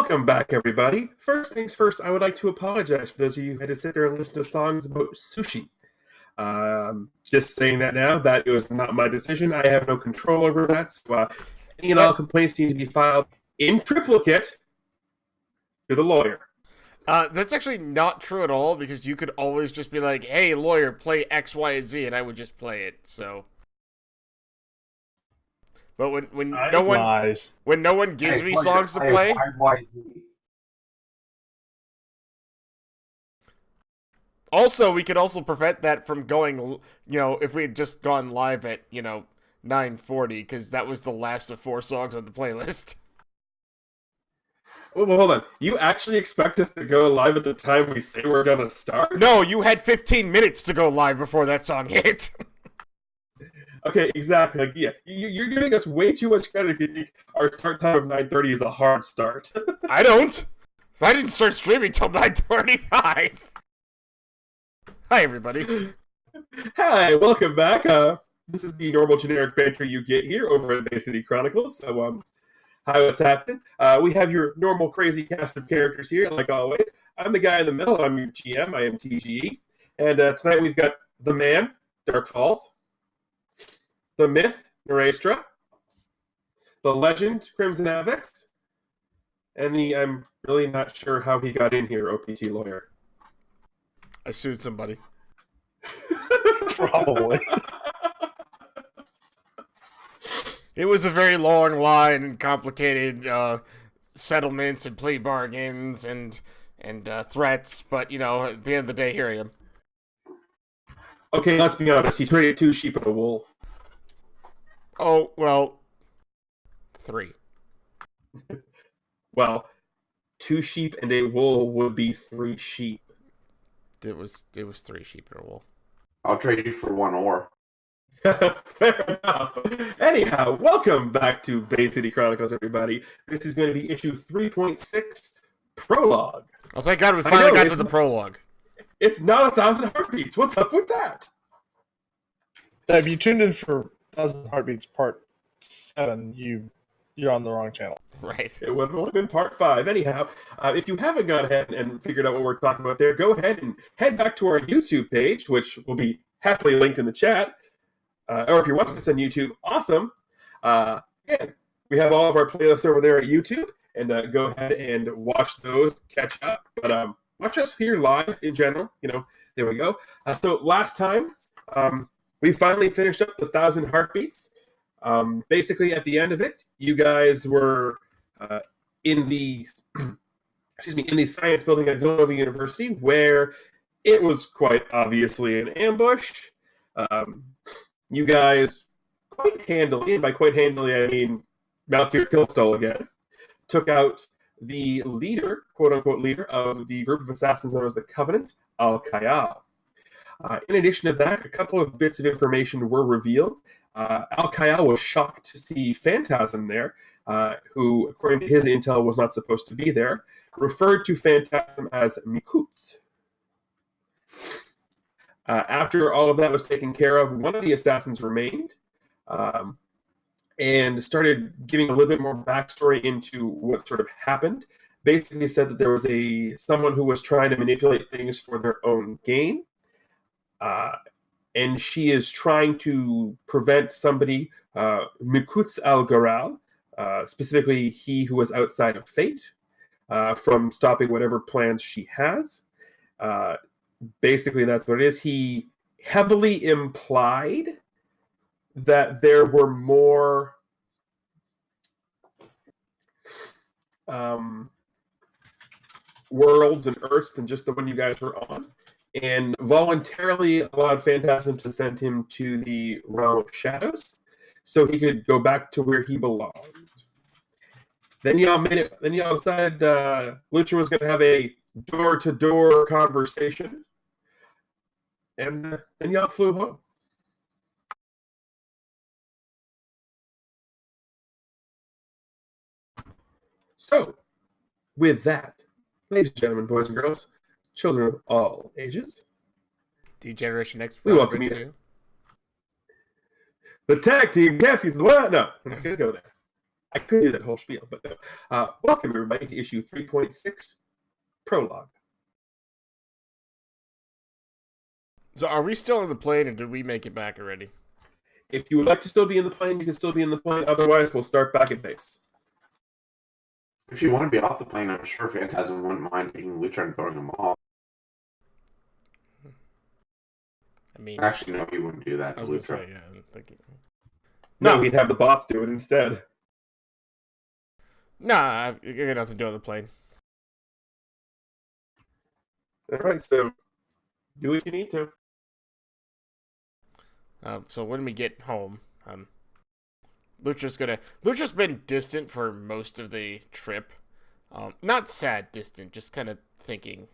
Welcome back, everybody. First things first, I would like to apologize for those of you who had to sit there and listen to songs about sushi. Just saying that now, that it was not my decision. I have no control over that. So, any and all complaints need to be filed in triplicate to the lawyer. That's actually not true at all, because you could always just be like, hey, lawyer, play X, Y, and Z, and I would just play it, so... But when no one gives me songs to play... Also, we could also prevent that from going, if we had just gone live at, 9:40, because that was the last of 4 songs on the playlist. Well, hold on. You actually expect us to go live at the time we say we're going to start? No, you had 15 minutes to go live before that song hit. Okay, exactly. Like, yeah, you're giving us way too much credit if you think our start time of 9:30 is a hard start. I don't. I didn't start streaming till 9:35. Hi, everybody. Hi, welcome back. This is the normal generic banter you get here over at Bay City Chronicles. So, hi, what's happening? We have your normal crazy cast of characters here, like always. I'm the guy in the middle. I'm your GM. I am TGE. And tonight we've got the man, Dark Falls, the myth, Nerestra, the legend, Crimson Avex, and the I'm really not sure how he got in here, OPT lawyer. I sued somebody. Probably. It was a very long line and complicated settlements and plea bargains and threats, but, at the end of the day, here I am. Okay, let's be honest. He traded 2 sheep and a wool. Oh, well, 3. Well, 2 sheep and a wool would be 3 sheep. It was 3 sheep and a wool. I'll trade you for 1 ore. Fair enough. Anyhow, welcome back to Bay City Chronicles, everybody. This is going to be issue 3.6, Prologue. Oh, thank God we finally got to the prologue. It's not 1,000 Heartbeats. What's up with that? If you tuned in for 1,000 Heartbeats Part 7, you're on the wrong channel. Right. It would have only been Part 5. Anyhow, if you haven't gone ahead and figured out what we're talking about there, go ahead and head back to our YouTube page, which will be happily linked in the chat. Or if you're watching this on YouTube, awesome. Again, we have all of our playlists over there at YouTube, and go ahead and watch those, catch up. But watch us here live in general. There we go. So last time, we finally finished up the 1,000 Heartbeats. Basically, at the end of it, you guys were in the science building at Villanova University, where it was quite obviously an ambush. You guys quite handily, and by quite handily I mean Malkyr Killstall again, took out the leader, quote-unquote leader, of the group of assassins known as the Covenant, Al-Kayal. In addition to that, a couple of bits of information were revealed. Al-Kayal was shocked to see Phantasm there, who, according to his intel, was not supposed to be there, referred to Phantasm as Mikuts. After all of that was taken care of, one of the assassins remained and started giving a little bit more backstory into what sort of happened. Basically said that there was someone who was trying to manipulate things for their own gain. And she is trying to prevent somebody, Mikuts al-Garal, specifically he who was outside of fate, from stopping whatever plans she has. Basically, that's what it is. He heavily implied that there were more worlds and Earths than just the one you guys were on, and voluntarily allowed Phantasm to send him to the realm of shadows so he could go back to where he belonged. Then y'all decided Lucha was going to have a door-to-door conversation, and then y'all flew home. So, with that, ladies and gentlemen, boys and girls, children of all ages, Degeneration X. We welcome you. The tag team champions. What? No, I'm not going to go there. I could do that whole spiel, but no. Welcome, everybody, to issue 3.6, Prologue. So are we still on the plane, or did we make it back already? If you would like to still be in the plane, you can still be in the plane. Otherwise, we'll start back at base. If you want to be off the plane, I'm sure Phantasm wouldn't mind taking Lucha and throwing him off. I mean, Actually, no, he wouldn't do that I to was gonna Lucha. say, yeah, I'm thinking. No, he'd have the bots do it instead. Nah, I got nothing to do on the plane. All right, so do what you need to. So when we get home, Lucha's been distant for most of the trip. Not sad distant, just kind of thinking,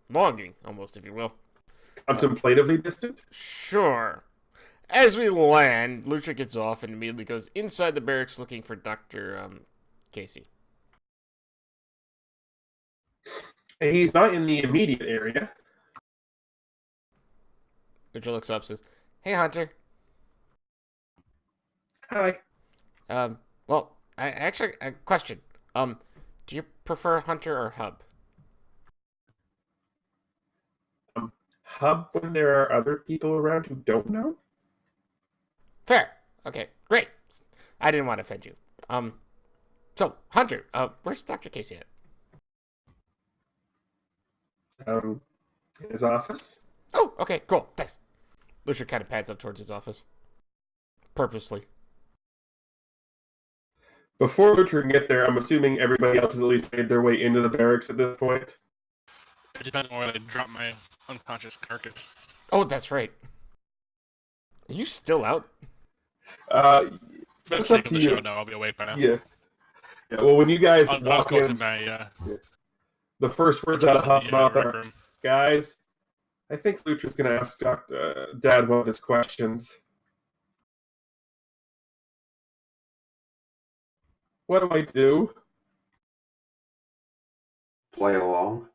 longing almost, if you will. Contemplatively distant? Sure. As we land, Lucha gets off and immediately goes inside the barracks looking for Dr. Casey. He's not in the immediate area. Lucha looks up and says, "Hey, Hunter." Hi. Well, a question. Do you prefer Hunter or Hub? Hub when there are other people around who don't know? Fair. Okay, great. I didn't want to offend you. So, Hunter, where's Dr. Casey at? In his office. Oh, okay, cool. Thanks. Lucia kind of pads up towards his office. Purposely. Before Lucha can get there, I'm assuming everybody else has at least made their way into the barracks at this point. It depends on where they drop my unconscious carcass. Oh, that's right. Are you still out? That's up to you. No, I'll be awake by now. Yeah. Yeah. Well, when you guys walk in, yeah. the first words out of Hub's mouth rec are, room. "Guys, I think Lucha's going to ask Dad one of his questions." What do I do? Play along.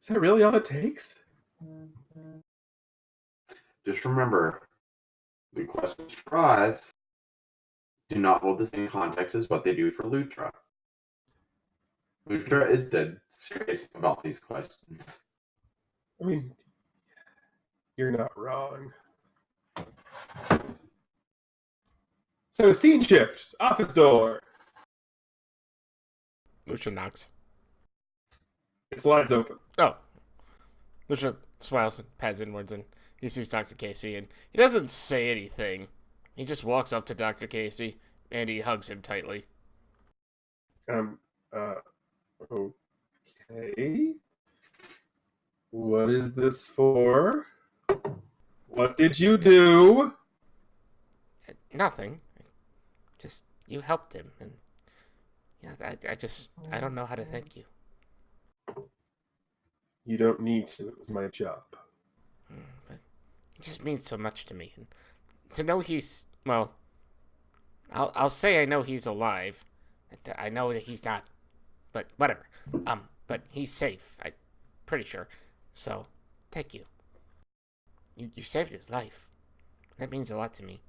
Is that really all it takes? Just remember, the questions for us do not hold the same context as what they do for Lutra. Lutra is dead serious about these questions. I mean, you're not wrong. So, scene shift, office door. Lucia knocks. It slides open. Oh. Lucia smiles and pads inwards, and he sees Dr. Casey, and he doesn't say anything. He just walks up to Dr. Casey, and he hugs him tightly. Okay. What is this for? What did you do? Nothing. Just, you helped him, and yeah, I don't know how to thank you. You don't need to. It was my job. But it just means so much to me. And to know he's, well, I'll say I know he's alive. I know that he's not, but whatever. But he's safe. I'm pretty sure. So, thank you. You saved his life. That means a lot to me.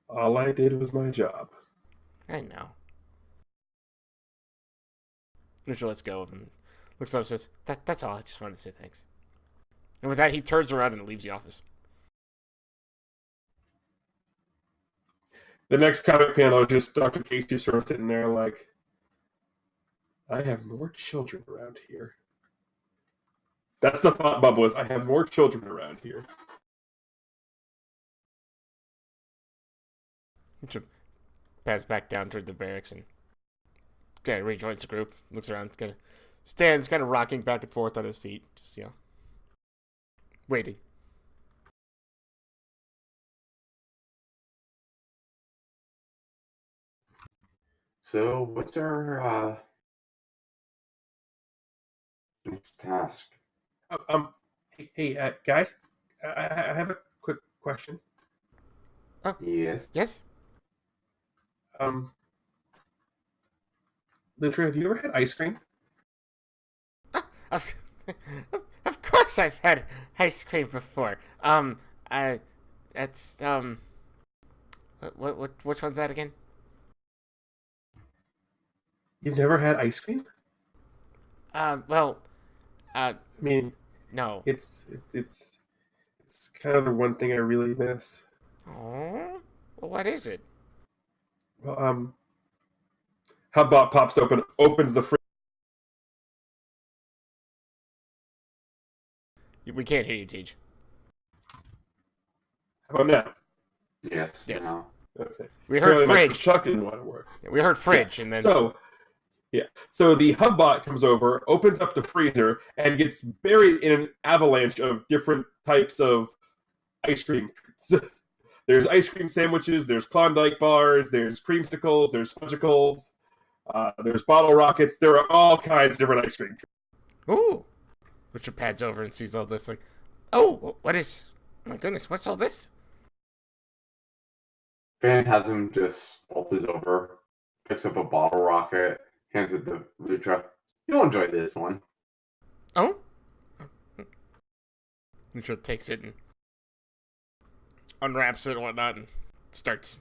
All I did was my job. I know. Lucia lets go of him. Looks up and says, that's all. I just wanted to say thanks. And with that, he turns around and leaves the office. The next comic panel is just Dr. Casey sort of sitting there like, I have more children around here. That's the thought bubble is, I have more children around here. Lucia pads back down toward the barracks and kind of rejoins the group. Looks around, stands kind of rocking back and forth on his feet. Just, waiting. So, what's our next task? Hey, guys, I have a quick question. Yes. Yes? Lutra, have you ever had ice cream? Of course I've had ice cream before. That's which one's that again? You've never had ice cream? Well, I mean, no. it's kind of the one thing I really miss. Oh, well, what is it? Well, Hubbot pops open, opens the fridge. We can't hear you, Teach. How about now? Yes. Yes. No. Okay. We heard Apparently my fridge. truck didn't want to work. We heard fridge, and then So the Hubbot comes over, opens up the freezer, and gets buried in an avalanche of different types of ice cream treats. There's ice cream sandwiches, there's Klondike bars, there's creamsicles, there's fudgicles, there's bottle rockets. There are all kinds of different ice cream treats. ooh, Richard pads over and sees all this. Like, oh, what is? Oh my goodness, what's all this? Phantasm just waltzes over, picks up a bottle rocket, hands it to Lutra. You'll enjoy this one. Oh, Richard takes it and unwraps it and whatnot, and starts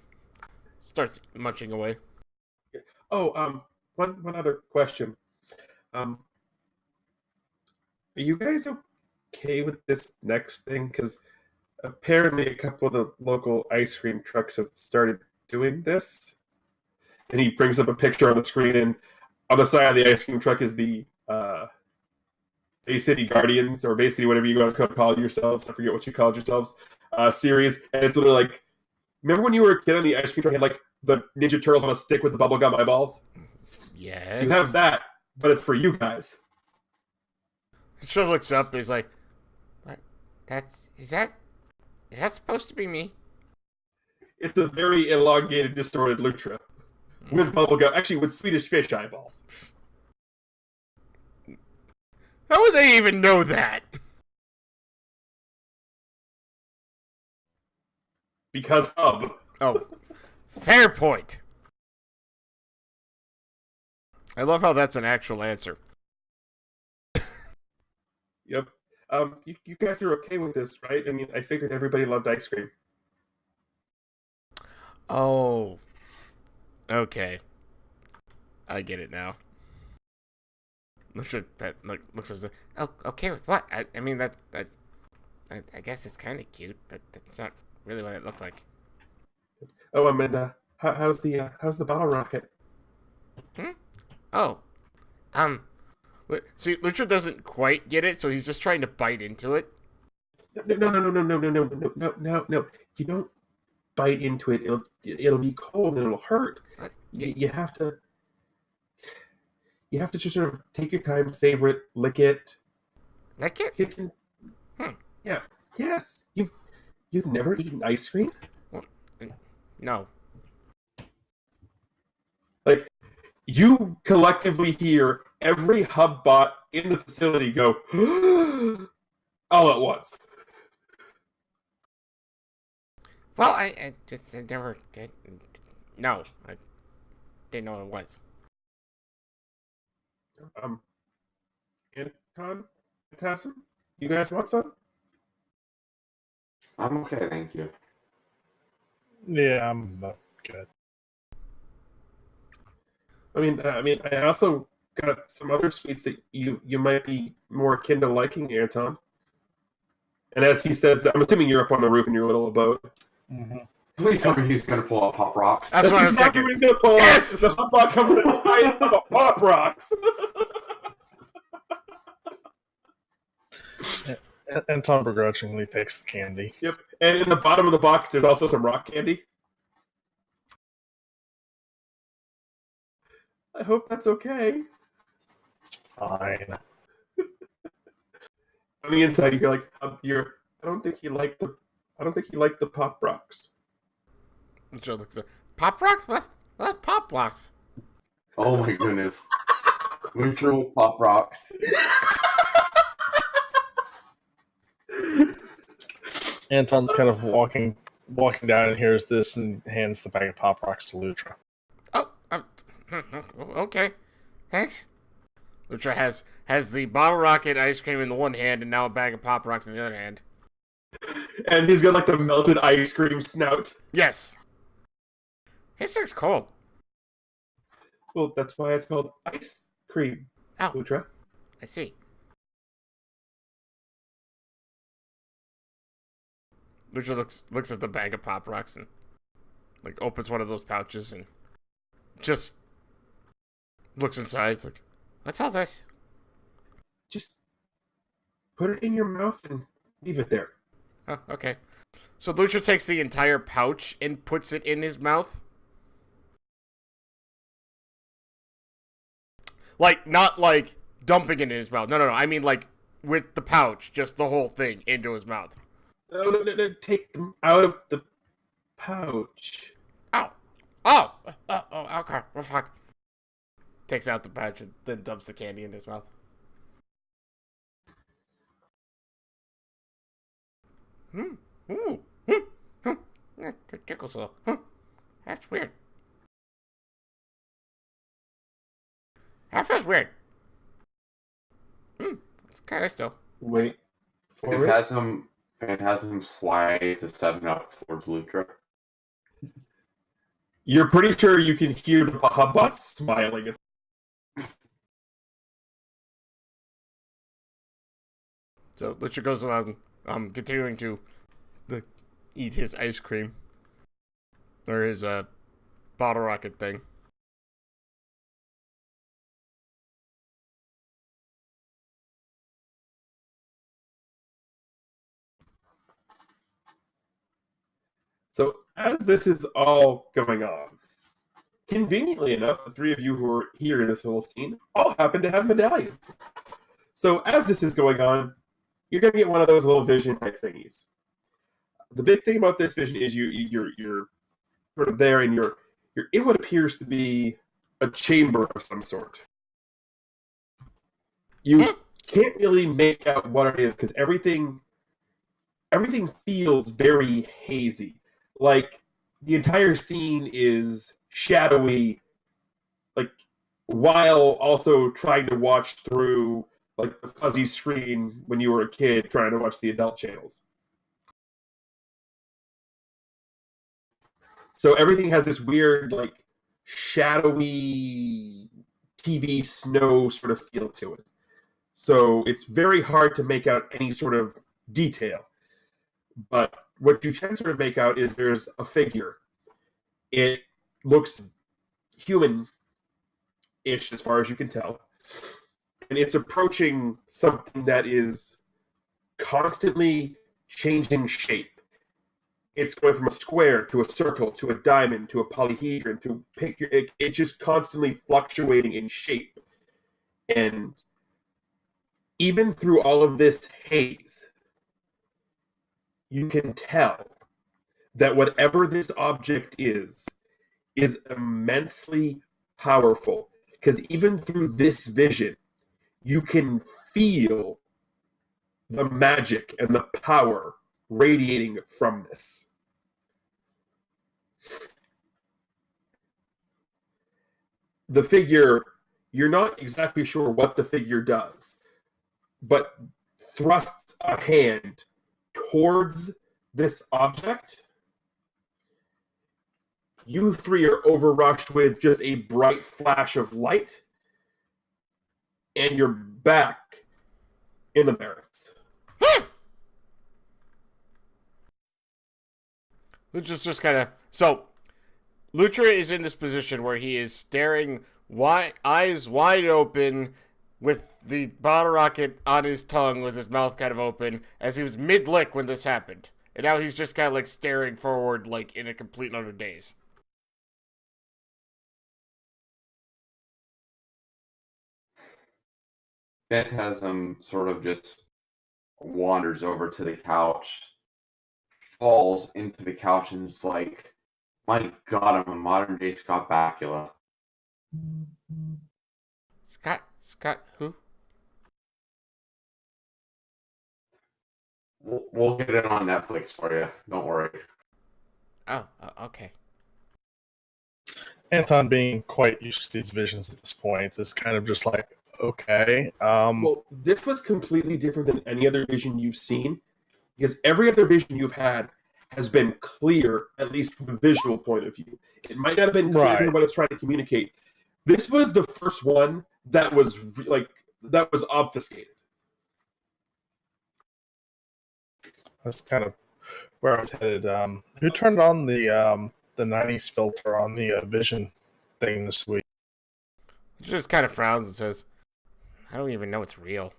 munching away. Oh, one other question. Are you guys okay with this next thing? Because apparently a couple of the local ice cream trucks have started doing this. And he brings up a picture on the screen, and on the side of the ice cream truck is the Bay City Guardians, or Bay City, whatever you guys call yourselves. I forget what you called yourselves. Series, and it's literally like, remember when you were a kid on the ice cream truck, had like the Ninja Turtles on a stick with the bubblegum eyeballs? Yes. You have that, but it's for you guys. Richard looks up and he's like, "What? Is that supposed to be me?" It's a very elongated, distorted Lutra with bubblegum, actually with Swedish fish eyeballs. How would they even know that? Because of. Oh, fair point. I love how that's an actual answer. Yep. You guys are okay with this, right? I mean, I figured everybody loved ice cream. Oh, okay. I get it now. Looks at oh, okay with what? I mean I guess it's kind of cute, but that's not really what it looked like. Oh, Amanda, how's the bottle rocket? Oh, see, Lucha doesn't quite get it, so he's just trying to bite into it. No. You don't bite into it. It'll be cold and it'll hurt. You have to just sort of take your time, savor it, lick it. Lick it? Yeah. Yes. You've never eaten ice cream? Well, no. Like, you collectively hear every Hubbot in the facility go all at once. Well, I never did. No, I didn't know what it was. Anton, Tassim, you guys want some? I'm okay, thank you. Yeah, I'm good. I mean, I also got some other sweets that you might be more akin to liking, Anton. And as he says that, I'm assuming you're up on the roof in your little boat. Mm-hmm. Please tell me he's going to pull out Pop Rocks. That's what I was exactly thinking. what he's gonna pull Yes! out. It's a Hubbot coming in the Pop Rocks. Anton begrudgingly takes the candy. Yep. And in the bottom of the box, there's also some rock candy. I hope that's okay. Fine. On the inside, you're like, I don't think he liked the Pop Rocks. Joe looks at Pop Rocks? What Pop Rocks? Oh my goodness. Neutral Pop Rocks. Anton's kind of walking down and hears this and hands the bag of Pop Rocks to Lutra. Oh, okay. Thanks. Lutra has the bottle rocket ice cream in the one hand and now a bag of Pop Rocks in the other hand. And he's got like the melted ice cream snout. Yes. His thing's cold. Well, that's why it's called ice cream, Oh, Lutra. I see. Lucha looks at the bag of Pop Rocks and like opens one of those pouches and just looks inside. It's like, what's all this? Just put it in your mouth and leave it there. Oh, okay. So Lucha takes the entire pouch and puts it in his mouth. Like, not like dumping it in his mouth. No. I mean like with the pouch, just the whole thing into his mouth. No. Take them out of the pouch. Oh, okay. Well, fuck. Takes out the pouch and then dumps the candy in his mouth. It tickles a little. That's weird. That feels weird. It's kind of still. Wait for it. Phantasm slides a 7-up towards Lutra. You're pretty sure you can hear the Bahabots smiling. So Lucha goes along, continuing to eat his ice cream. Or his bottle rocket thing. So as this is all going on, conveniently enough, the three of you who are here in this whole scene all happen to have medallions. So as this is going on, you're going to get one of those little vision type thingies. The big thing about this vision is you're sort of there, and you're in what appears to be a chamber of some sort. You can't really make out what it is because everything feels very hazy. Like the entire scene is shadowy, like while also trying to watch through like the fuzzy screen when you were a kid trying to watch the adult channels. So everything has this weird, like, shadowy TV snow sort of feel to it. So it's very hard to make out any sort of detail. But what you can sort of make out is there's a figure. It looks human-ish as far as you can tell. And it's approaching something that is constantly changing shape. It's going from a square to a circle to a diamond to a polyhedron to it's just constantly fluctuating in shape. And even through all of this haze, you can tell that whatever this object is immensely powerful. Because even through this vision, you can feel the magic and the power radiating from this. The figure, you're not exactly sure what the figure does, but thrusts a hand towards this object. You three are overrushed with just a bright flash of light, and you're back in the barracks. Lucha's just kind of... So, Lucha is in this position where he is staring, eyes wide open, with the bottle rocket on his tongue, with his mouth kind of open, as he was mid-lick when this happened. And now he's just kind of like staring forward, like in a complete and utter daze. Phantasm sort of just wanders over to the couch, falls into the couch, and is like, my god, I'm a modern day Scott Bakula. Scott, who? We'll get it on Netflix for you. Don't worry. Oh, okay. Anton, being quite used to these visions at this point, is kind of just like, okay. Well, this was completely different than any other vision you've seen. because every other vision you've had has been clear, at least from a visual point of view. It might not have been clear from what it's trying to communicate. This was the first one that was obfuscated. That's kind of where I was headed. Who turned on the 90s filter on the Vision thing this week? He just kind of frowns and says, I don't even know it's real.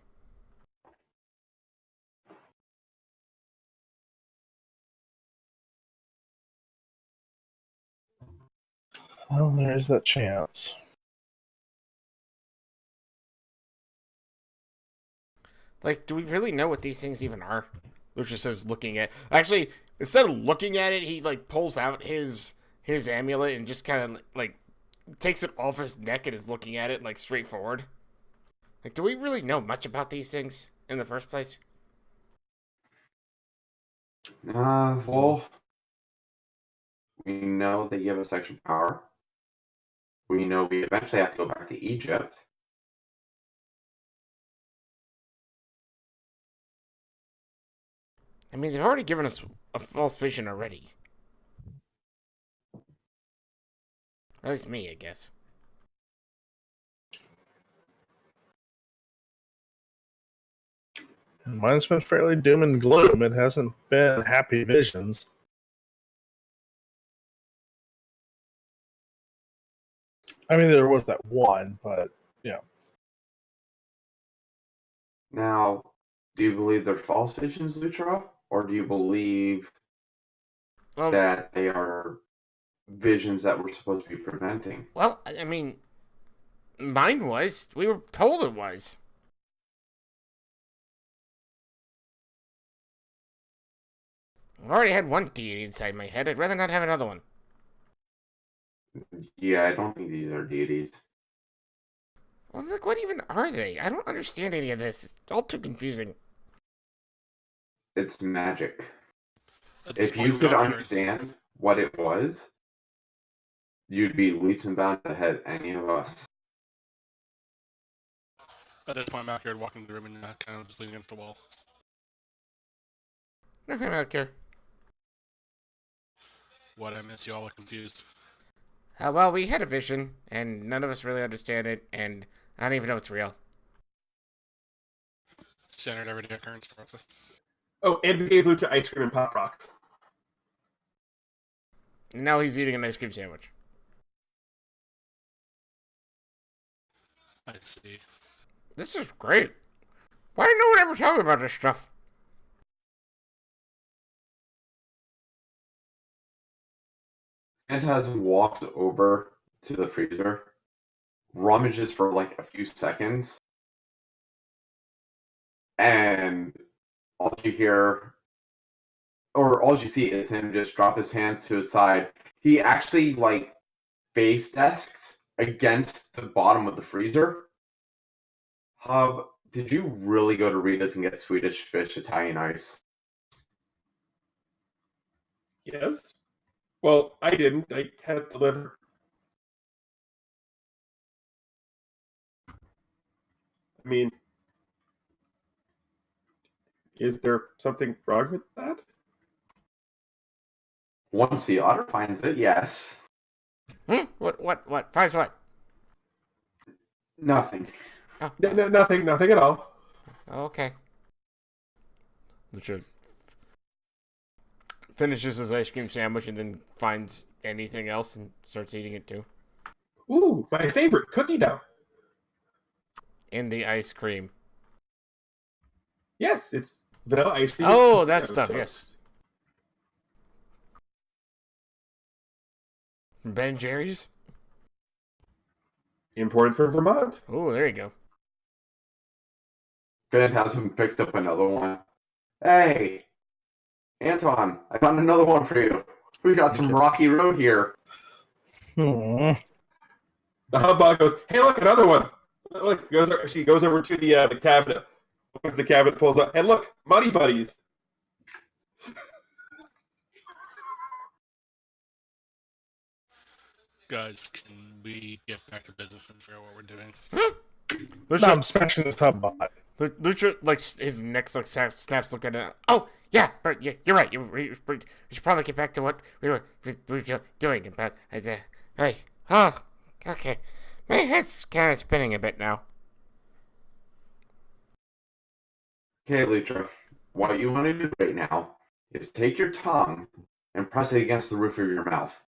Well, there is that chance. Like, do we really know what these things even are? Lucius says, looking at... Actually, instead of looking at it, he, like, pulls out his amulet and just kind of, like, takes it off his neck and is looking at it, like, straightforward. Like, do we really know much about these things in the first place? Well, we know they give us extra power. We know we eventually have to go back to Egypt. I mean, they've already given us a false vision already. At least me, I guess. Mine's been fairly doom and gloom. It hasn't been happy visions. I mean, there was that one, but yeah. Now, do you believe they're false visions, Lutra? Or do you believe that they are visions that we're supposed to be preventing? Well, I mean, mine was. We were told it was. I've already had one deity inside my head. I'd rather not have another one. Yeah, I don't think these are deities. Well, like, what even are they? I don't understand any of this. It's all too confusing. It's magic. At this If point, you we could all understand what it was, you'd be leaps and bounds ahead of any of us. At this point, I'm out here walking the room and kind of just leaning against the wall. No, I don't care. What, I miss you all are confused. Well, we had a vision, and none of us really understand it, and I don't even know it's real. Standard everyday occurrence for us. Oh, and we gave Lucha ice cream and Pop Rocks. And now he's eating an ice cream sandwich. I see. This is great. Why didn't no one ever tell me about this stuff? Phantasm walks over to the freezer, rummages for like a few seconds, and all you hear, or all you see, is him just drop his hands to his side. He actually like face desks against the bottom of the freezer. Hub, did you really go to Rita's and get Swedish fish Italian ice? Yes. Well, I didn't. I had it delivered. I mean, is there something wrong with that? Once the otter finds it, yes. What? Finds what? Nothing. Oh, Nothing at all. okay. Richard finishes his ice cream sandwich and then finds anything else and starts eating it too. Ooh, my favorite, cookie dough. In the ice cream. Yes, it's vanilla ice cream. Oh, that stuff, yes. Ben & Jerry's? Imported from Vermont. Oh, there you go. Phantasm picks up another one. Hey, Anton, I found another one for you. We got some Rocky Road here. Hmm. The humbug goes, "Hey, look, another one!" Look, she goes over to the cabinet, opens the cabinet, pulls out, and look, Muddy Buddies. Guys, can we get back to business and figure out what we're doing? No, I'm smashing this hub bot. Lucha, like, his neck, like, snaps looking at it. Oh, yeah, Bert, you're right. We should probably get back to what we were doing. But, hey, oh, okay. My head's kind of spinning a bit now. Okay, Lutra, what you want to do right now is take your tongue and press it against the roof of your mouth.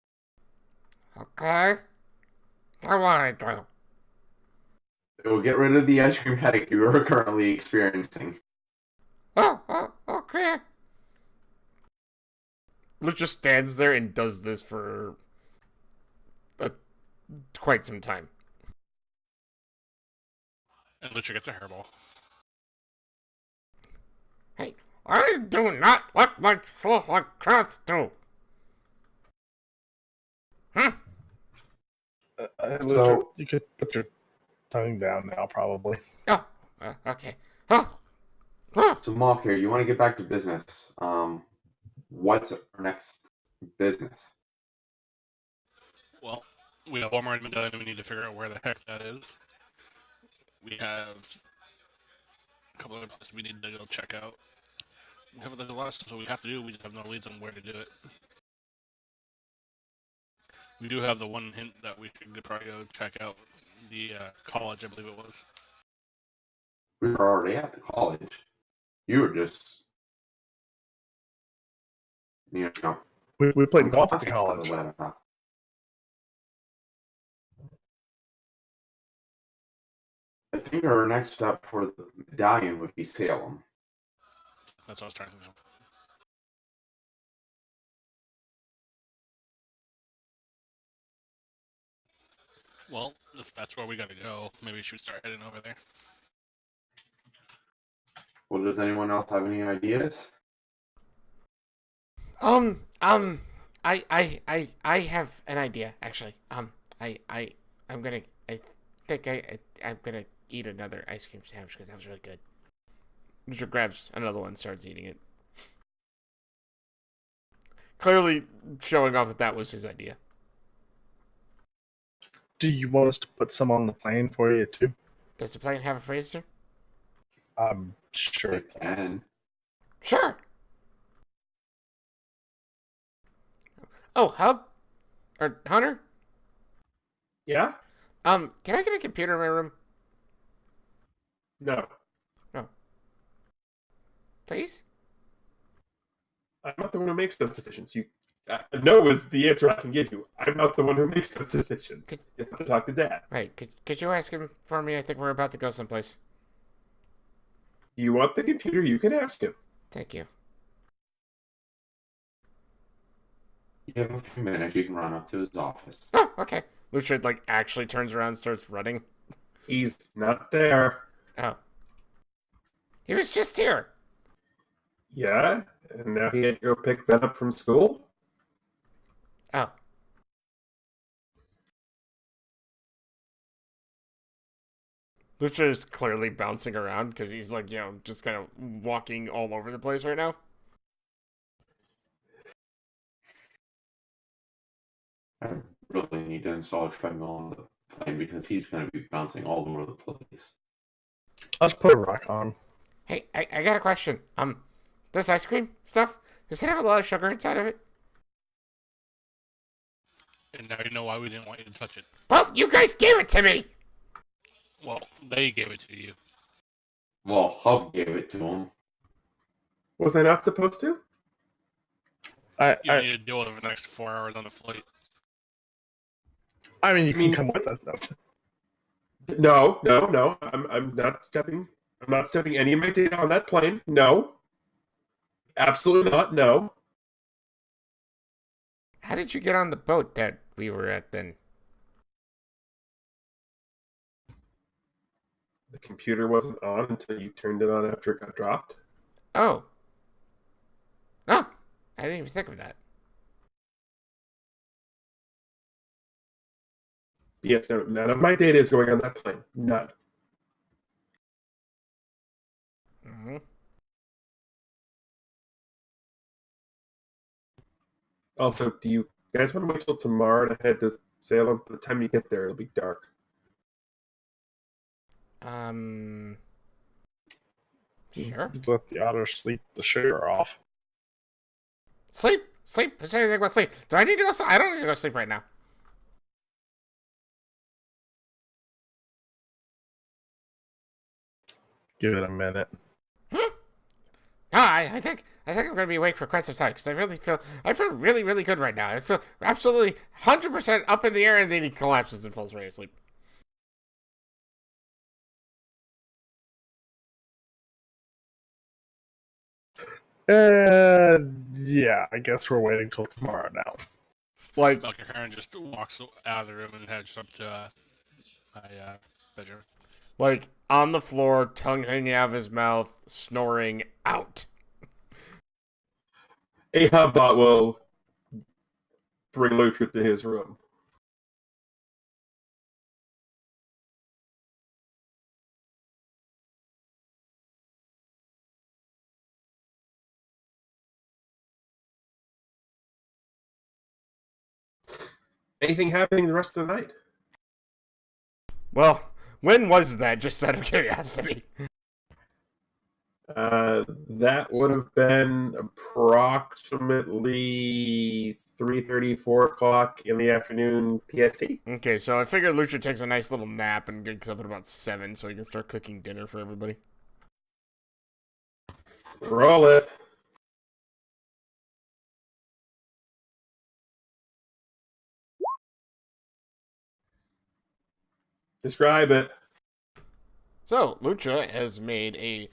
Okay. I want to. It will get rid of the ice cream headache you are currently experiencing. Oh, okay. Lucha stands there and does this for quite some time. And Lucha gets a hairball. Hey, I do not let myself like cats do. So you could put your tongue down now, probably. Oh, okay. So, Mark here, you want to get back to business. What's our next business? Well, we have one more medallion and we need to figure out where the heck that is. We have a couple other places we need to go check out. There's a lot of stuff we have to do, we just have no leads on where to do it. We do have the one hint that we should probably go check out the college, I believe it was. We were already at the college. You were just, you know. We played golf at the college. I think our next step for the medallion would be Salem. That's what I was trying to think of. Well, if that's where we gotta go, maybe we should start heading over there. Well, does anyone else have any ideas? I have an idea actually. I'm gonna eat another ice cream sandwich because that was really good. Lucha grabs another one, starts eating it. Clearly showing off that was his idea. Do you want us to put some on the plane for you, too? Does the plane have a freezer? I'm sure it can. Sure. Oh, Hub? Or Hunter? Yeah? Can I get a computer in my room? No. No. Please? I'm not the one who makes those decisions. No is the answer I can give you. I'm not the one who makes those decisions. You have to talk to Dad. Right. Could you ask him for me? I think we're about to go someplace. Do you want the computer? You can ask him. Thank you. You have a few minutes. You can run up to his office. Oh, okay. Lucha, like, actually turns around and starts running. He's not there. Oh. He was just here. Yeah? And now he had to go pick Ben up from school? Oh. Lucha is clearly bouncing around because he's, like, just kind of walking all over the place right now. I really need to install a treadmill on the plane because he's going to be bouncing all over the place. I'll just put a rock on. Hey, I got a question. This ice cream stuff, does it have a lot of sugar inside of it? And now you know why we didn't want you to touch it. Well, you guys gave it to me! Well, they gave it to you. Well, Hub gave it to him. Was I not supposed to? You need to deal with it for the next 4 hours on the flight. I mean, you can come with us, though. No. I'm not stepping any of my data on that plane. No. Absolutely not. No. How did you get on the boat that we were at then? The computer wasn't on until you turned it on after it got dropped. Oh. Oh, I didn't even think of that. Yes, no, none of my data is going on that plane. None. Mm-hmm. Also, do you guys want to wait till tomorrow to head to Salem? By the time you get there, it'll be dark. Sure. Let the otter sleep the sugar off. Sleep. Sleep. Say anything about sleep. Do I need to go? I don't need to go sleep right now. Give it a minute. No, I think I'm gonna be awake for quite some time because I feel really, really good right now. I feel absolutely 100% up in the air, and then he collapses and falls right asleep. Yeah, I guess we're waiting till tomorrow now. Like, Dr. Karen just walks out of the room and heads up to my bedroom. like on the floor, tongue hanging out of his mouth, snoring out. A Hubbot will bring Lutra to his room. Anything happening the rest of the night? Well, when was that? Just out of curiosity. That would have been approximately 3:30, 4 o'clock in the afternoon PST. Okay, so I figured Lucha takes a nice little nap and gets up at about 7 so he can start cooking dinner for everybody. Roll it. Describe it. So, Lucha has made a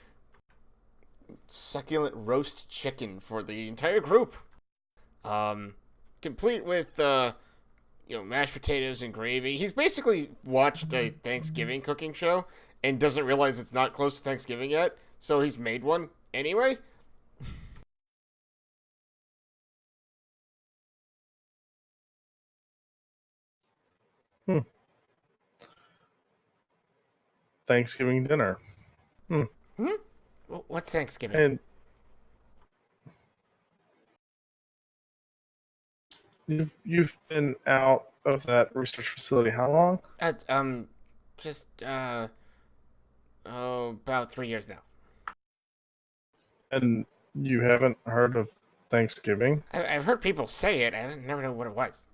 succulent roast chicken for the entire group. Complete with, mashed potatoes and gravy. He's basically watched a Thanksgiving cooking show and doesn't realize it's not close to Thanksgiving yet, so he's made one anyway. Thanksgiving dinner. What's Thanksgiving? And you've been out of that research facility how long? About 3 years now. And you haven't heard of Thanksgiving? I've heard people say it, I never know what it was.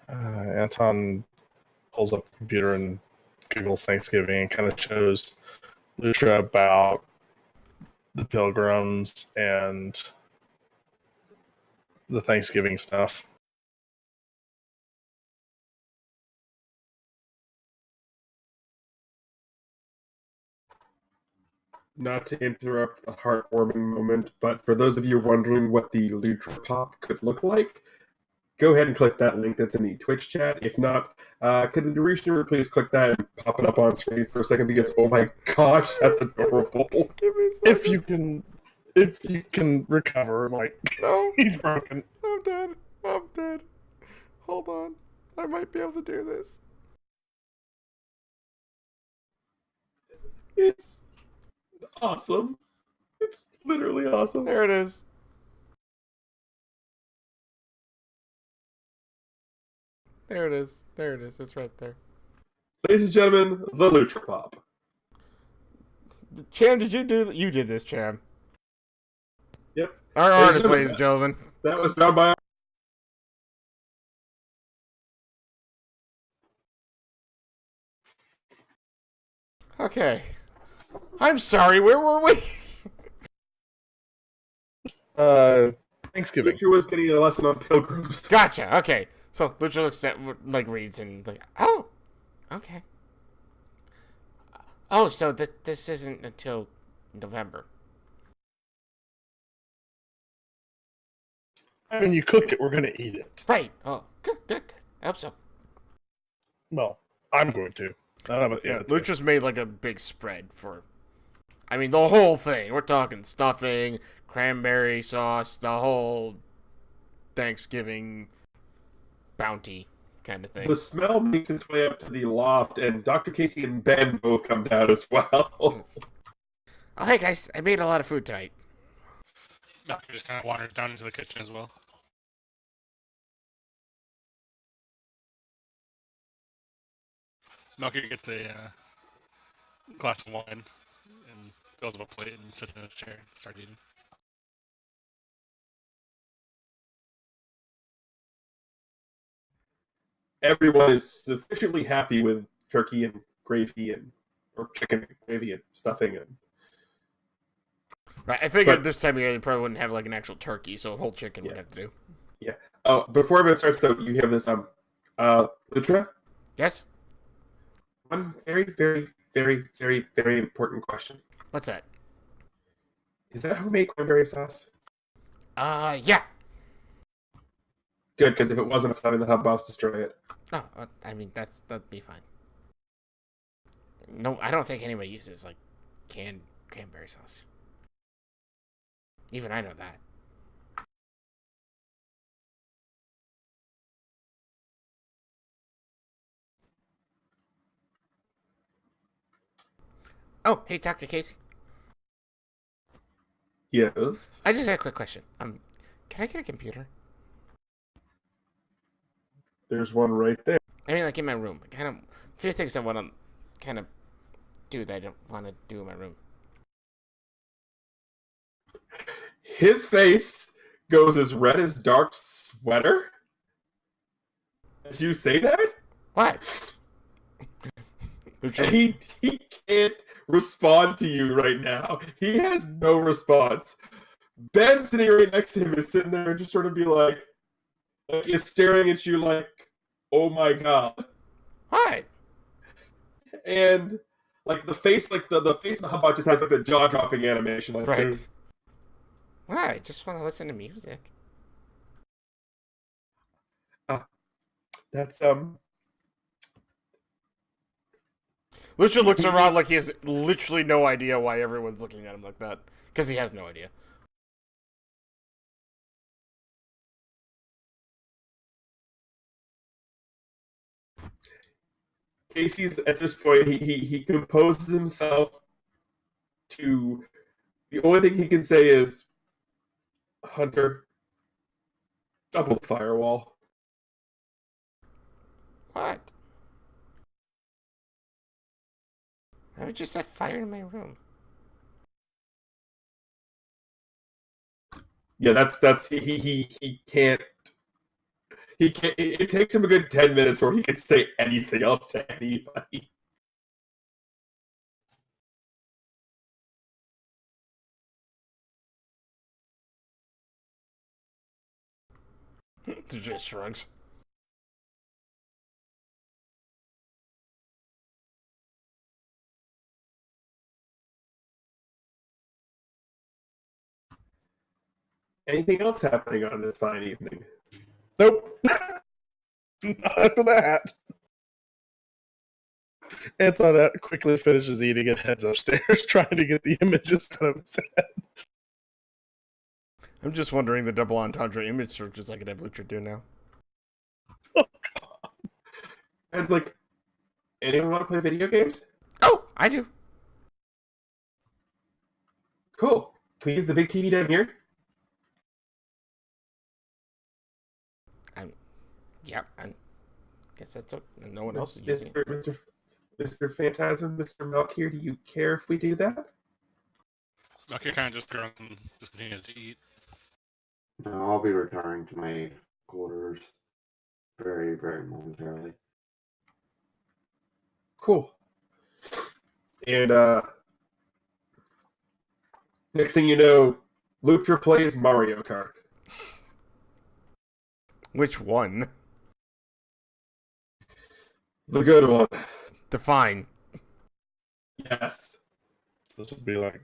Anton pulls up the computer and Googles Thanksgiving and kind of shows Lutra about the pilgrims and the Thanksgiving stuff. Not to interrupt a heartwarming moment, but for those of you wondering what the Lutra Pop could look like, go ahead and click that link that's in the Twitch chat. If not, could the reader please click that and pop it up on screen for a second? Because oh my gosh, that's adorable. If you can recover, like No, he's broken. I'm dead. Hold on, I might be able to do this. It's awesome. It's literally awesome. There it is. There it is. It's right there. Ladies and gentlemen, the Lutra Pop. Cham, did you do? You did this, Cham. Yep. Our artist, ladies and gentlemen. That was done by. Okay. I'm sorry. Where were we? Thanksgiving. Lucha was getting a lesson on pilgrims. Gotcha. Okay. So Lucha looks at reads and oh, okay. Oh, so this isn't until November. I mean, you cooked it. We're gonna eat it. Right. Oh, good. I hope so. Well, I'm going to. I don't know about the Yeah, other two. Lucha's made like a big spread for. I mean, the whole thing. We're talking stuffing, cranberry sauce, the whole Thanksgiving bounty kind of thing. The smell makes its way up to the loft, and Dr. Casey and Ben both come down as well. Oh, hey guys, I made a lot of food tonight. Doctor just kind of wanders down into the kitchen as well. Melchior gets a glass of wine and fills up a plate and sits in his chair and starts eating. Everyone is sufficiently happy with turkey and gravy or chicken and gravy and stuffing and Right, I figured But- this time of year they probably wouldn't have like an actual turkey, so a whole chicken would Yeah. have to do. Oh, before everyone starts though, you have this Lutra, Yes? one very, very, very, very, very important question. What's that? Is that homemade cranberry sauce? Yeah. Good, because if it wasn't, it's having the hub boss destroy it. No, I mean, that'd be fine. No, I don't think anybody uses, like, canned cranberry sauce. Even I know that. Oh, hey, Dr. Casey. Yes. I just had a quick question. Can I get a computer? There's one right there. I mean, like, in my room. Kind of, a few things I want to kind of do that I don't want to do in my room. His face goes as red as dark sweater. Did you say that? What? And he can't respond to you right now. He has no response. Ben sitting right next to him is sitting there and just sort of be like is staring at you like, oh my god. What? And like the face, like the face of the Hubbard just has like the jaw dropping animation, like Right. What? I just want to listen to music. That's Lucha looks around like he has literally no idea why everyone's looking at him like that. Because he has no idea. Casey's at this point he composes himself to the only thing he can say is Hunter, double the firewall. What? I would just set fire in my room. Yeah, that's he can't it takes him a good 10 minutes before he can say anything else to anybody. Just shrugs. Anything else happening on this fine evening? Nope. Not after that. Antoinette quickly finishes eating and heads upstairs, trying to get the images out of his head. I'm just wondering the double entendre image searches I could have Lucha do now. And it's like, anyone want to play video games? Oh, I do. Cool. Can we use the big TV down here? Yeah, I guess that's what no one else is using it. Mr. Phantasm, Mr. Melchior, do you care if we do that? Melchior kind of just grunts and just continues to eat. No, I'll be returning to my quarters very, very momentarily. Cool. And next thing you know, Lucha plays Mario Kart. Which one? The good one. Define. Yes. This would be like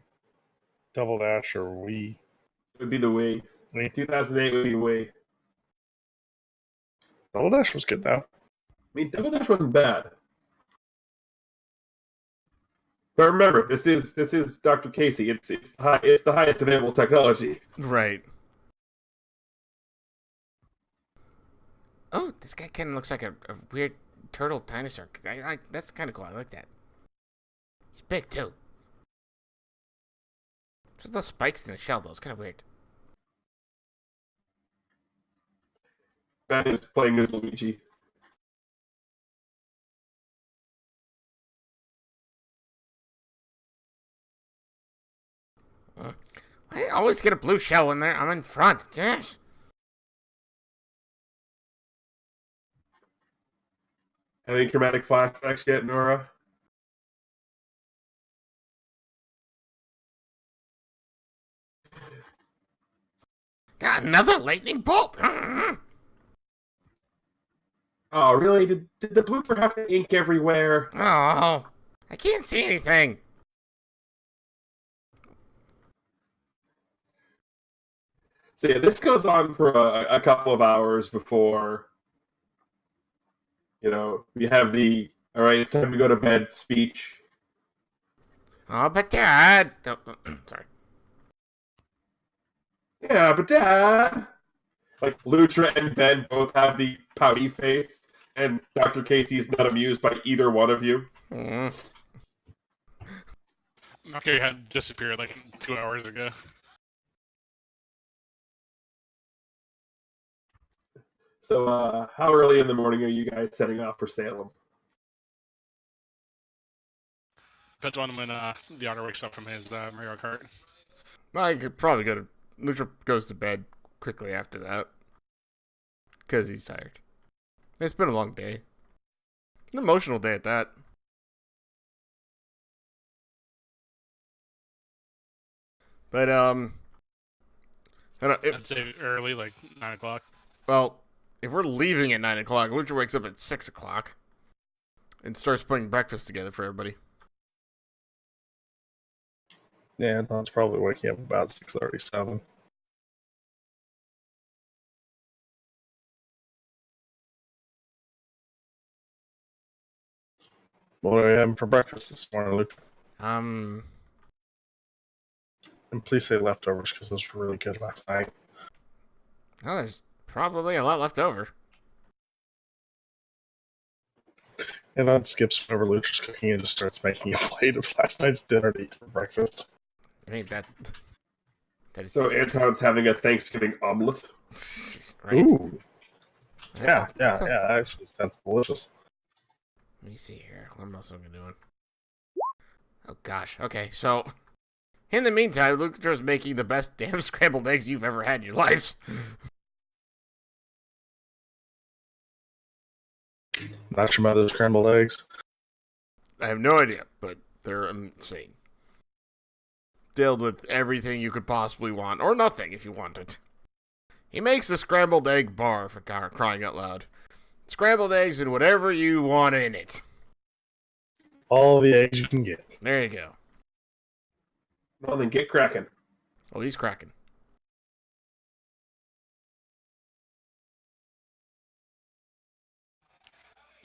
Double Dash or Wii. It would be the Wii. Wii. 2008 would be Wii. Double Dash was good though. I mean, Double Dash wasn't bad. But remember, this is Dr. Casey. It's the highest available technology. Right. Oh, this guy kind of looks like a weird turtle dinosaur. That's kind of cool. I like that. He's big too. Just the spikes in the shell though. It's kind of weird. Ben is playing as Luigi. I always get a blue shell when I'm in front. Yes. Any dramatic flashbacks yet, Nora? Got another lightning bolt. Oh, really? Did the blooper have the ink everywhere? Oh, I can't see anything. So yeah, this goes on for a couple of hours before, we have the, all right, it's time to go to bed speech. Oh, but Dad. Oh, sorry. Yeah, but Dad! Like, Lutra and Ben both have the pouty face, and Dr. Casey is not amused by either one of you. Mercury had disappeared like 2 hours ago. So, how early in the morning are you guys setting off for Salem? Depends on when the otter wakes up from his Mario Kart. I could probably go to. Lucha goes to bed quickly after that. Because he's tired. It's been a long day. An emotional day at that. But, I'd say early, like 9 o'clock. well, if we're leaving at 9 o'clock, Lucha wakes up at 6 o'clock. And starts putting breakfast together for everybody. Yeah, Don's probably waking up about 6:37. What are you having for breakfast this morning, Luke? And please say leftovers, because those were really good last night. Oh, there's probably a lot left over. And Don skips over Lucha's cooking and just starts making a plate of last night's dinner to eat for breakfast. I mean, that is... So Anton's having a Thanksgiving omelet. Right? Ooh. That sounds... Actually sounds delicious. Let me see here. What else am I doing? Oh, gosh. Okay, so... In the meantime, Lucha's making the best damn scrambled eggs you've ever had in your lives. Not your mother's scrambled eggs? I have no idea, but they're insane. Filled with everything you could possibly want, or nothing if you want it. He makes a scrambled egg bar, for crying out loud. Scrambled eggs and whatever you want in it. All the eggs you can get. There you go. Well, then get cracking. Oh, he's cracking.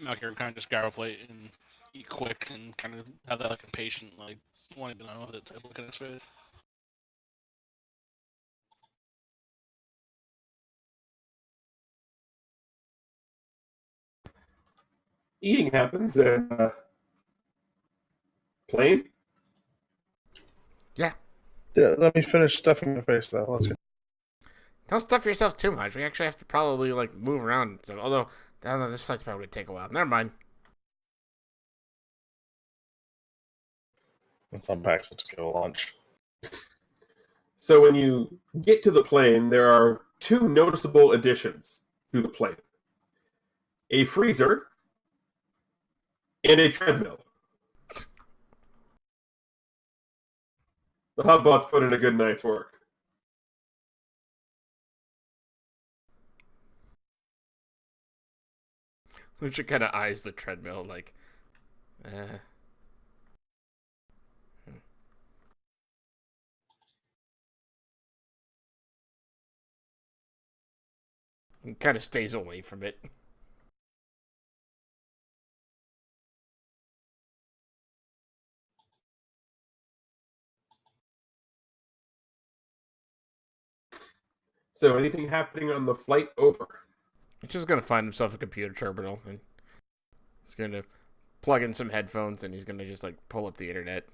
Mercury kind of just grab a plate and eat quick and kind of have that like impatient, like, wanting to know with it type look in his face. Eating happens, and plane? Yeah. Let me finish stuffing my face, though. Let's go. Don't stuff yourself too much. We actually have to probably, like, move around. So, although, I don't know, this flight's probably going to take a while. Never mind. Let's unpack so let's go to lunch. So when you get to the plane, there are two noticeable additions to the plane. A freezer and a treadmill. The Hubbot's put in a good night's work. Lucha kind of eyes the treadmill like, He kind of stays away from it. So anything happening on the flight over? He's just going to find himself a computer terminal, and he's going to plug in some headphones, and he's going to just, like, pull up the internet.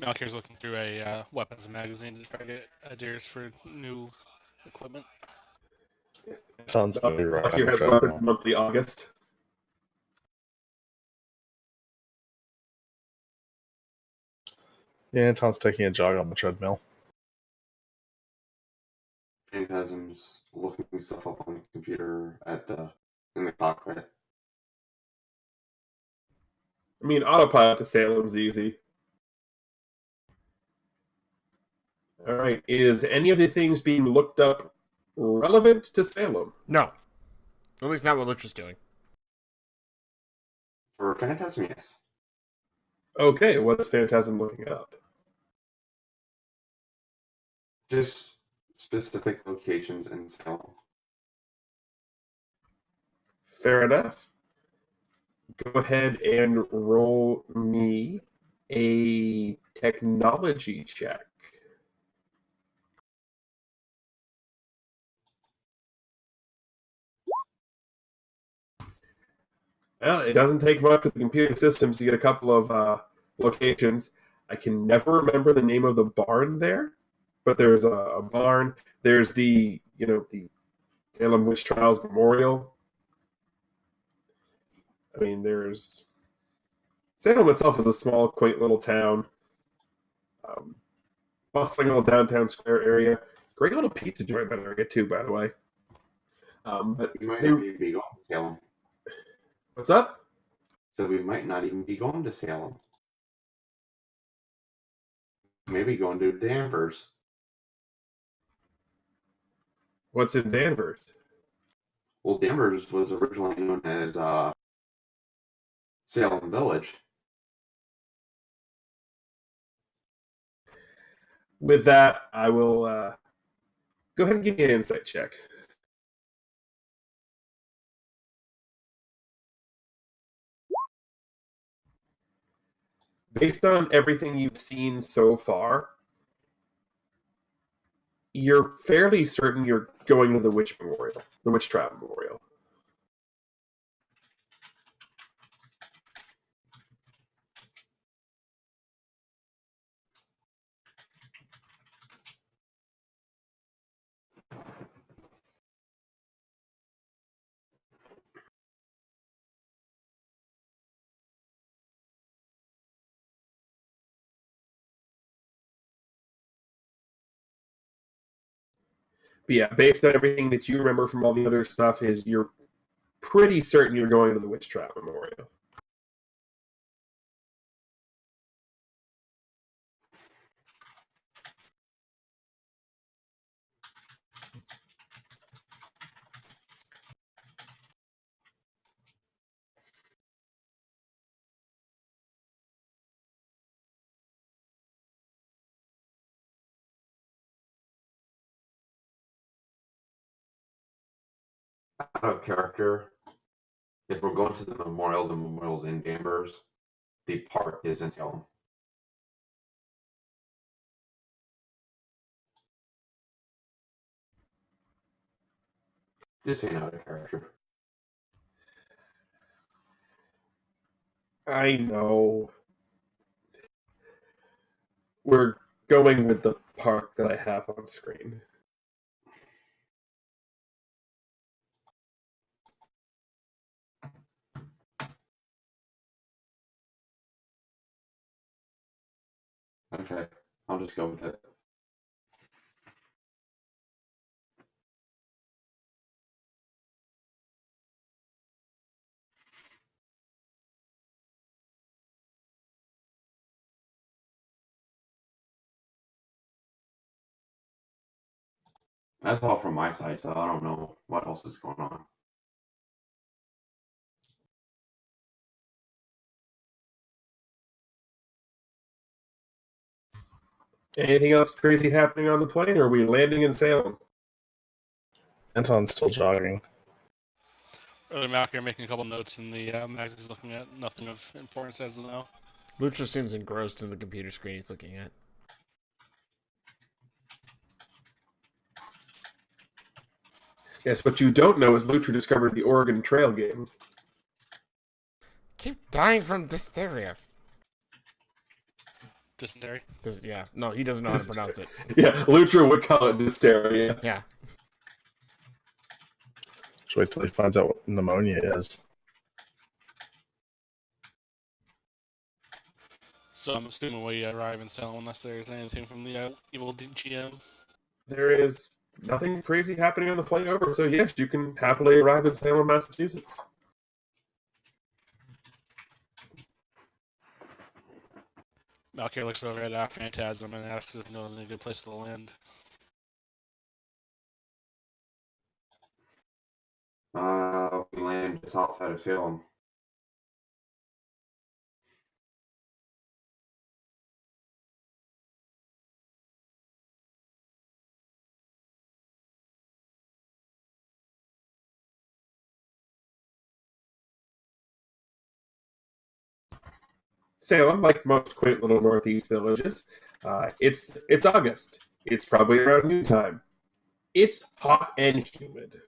Malkir's looking through a weapons magazine to try to get ideas for new equipment. Sounds good. Right. Here has Weapons Monthly August. Yeah, Anton's taking a jog on the treadmill. Phantasm's looking stuff up on the computer in the cockpit. I mean, autopilot to Salem's easy. All right. Is any of the things being looked up relevant to Salem? No. At least not what Lutra's doing. For Phantasm, yes. Okay, what is Phantasm looking up? Just specific locations in Salem. Fair enough. Go ahead and roll me a technology check. Well, it doesn't take much with the computer systems to get a couple of locations. I can never remember the name of the barn there, but there's a barn. There's the Salem Witch Trials Memorial. I mean, there's Salem itself is a small, quaint little town. Bustling little downtown square area. Great little pizza joint that area too, by the way. But We might not even be going to Salem. what's up? So we might not even be going to Salem. Maybe going to Danvers. What's in Danvers? Well, Danvers was originally known as Salem Village. With that, I will go ahead and give me an insight check. Based on everything you've seen so far, you're fairly certain you're going to the Witch Memorial, the Witch Trial Memorial. But yeah, based on everything that you remember from all the other stuff, is you're pretty certain you're going to the Witch Trial Memorial. Out of character, if we're going to the memorial's in Danvers. The park is in Salem. Just saying out of character. I know. We're going with the park that I have on screen. Okay, I'll just go with it. That's all from my side, so I don't know what else is going on. Anything else crazy happening on the plane, or are we landing in Salem? Anton's still jogging. Early Mac here making a couple notes in the Max is looking at nothing of importance as of now. Lutra seems engrossed in the computer screen he's looking at. Yes, what you don't know is Lutra discovered the Oregon Trail game. Keep dying from diphtheria. Dysentery. Yeah, no, he doesn't know how to pronounce it. Yeah, Lutra would call it dysteria. Yeah. Just wait till he finds out what pneumonia is. So I'm assuming we arrive in Salem unless there's anything from the evil GM. There is nothing crazy happening on the flight over, so yes, you can happily arrive in Salem, Massachusetts. Malkier looks over at Phantasm and asks if he knows any good place to land. We land just outside of Salem. Salem, like most quaint little northeast villages, it's August. It's probably around noontime. It's hot and humid.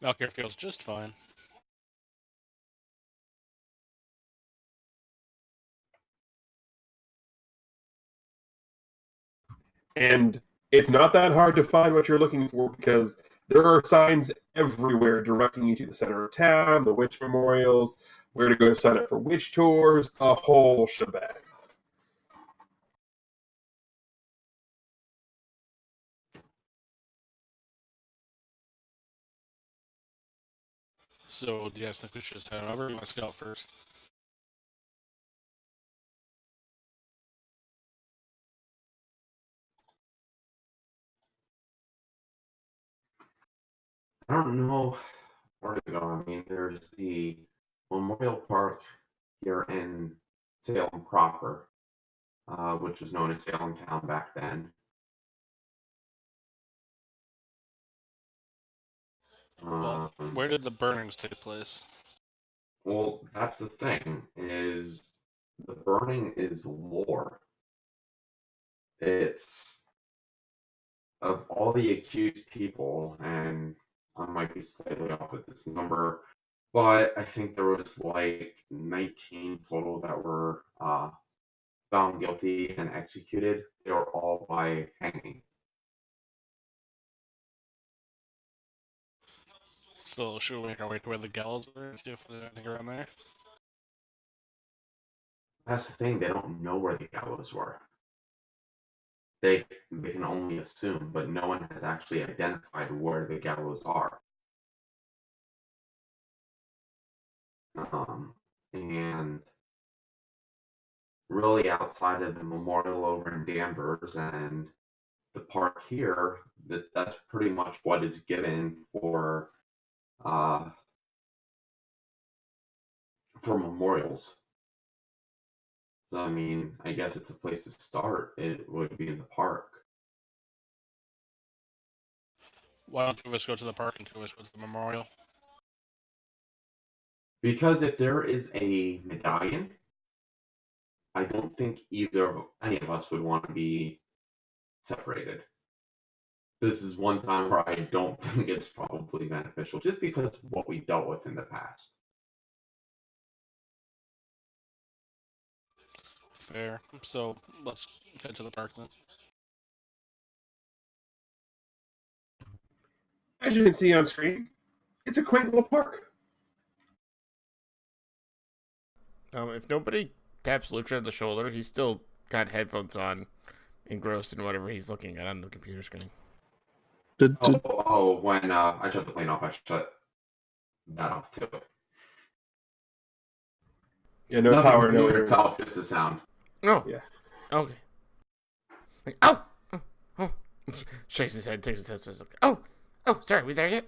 Malkier feels just fine. And it's not that hard to find what you're looking for because there are signs everywhere directing you to the center of town, the witch memorials, where to go to sign up for witch tours, the whole shebang. So do you guys think we should just head over? Or you want to scout first? I don't know where to go. I mean, there's the Memorial Park here in Salem proper, which was known as Salem Town back then. Well, where did the burnings take place? Well, that's the thing, is the burning is lore. It's of all the accused people, and I might be slightly off with this number, but I think there was like 19 total that were found guilty and executed. They were all by hanging. So should we make our way to where the gallows were and see if there's anything around there? That's the thing, they don't know where the gallows were. They can only assume, but no one has actually identified where the gallows are. And really outside of the memorial over in Danvers and the park here, that's pretty much what is given for memorials. So I mean, I guess it's a place to start. It would be in the park. Why don't two of us go to the park and two of us go to the memorial? Because if there is a medallion, I don't think any of us would want to be separated. This is one time where I don't think it's probably beneficial, just because of what we dealt with in the past. Fair. So let's head to the park then. As you can see on screen, it's a quaint little park. If nobody taps Lucha on the shoulder, he's still got headphones on, engrossed in whatever he's looking at on the computer screen. When I shut the plane off, I shut that off too. Yeah, no Nothing power, no computer internet. itself, just the sound. Oh. Yeah. Okay. Like, oh! Oh! Shakes his head, takes his head, says, oh! Oh, sorry, we there yet?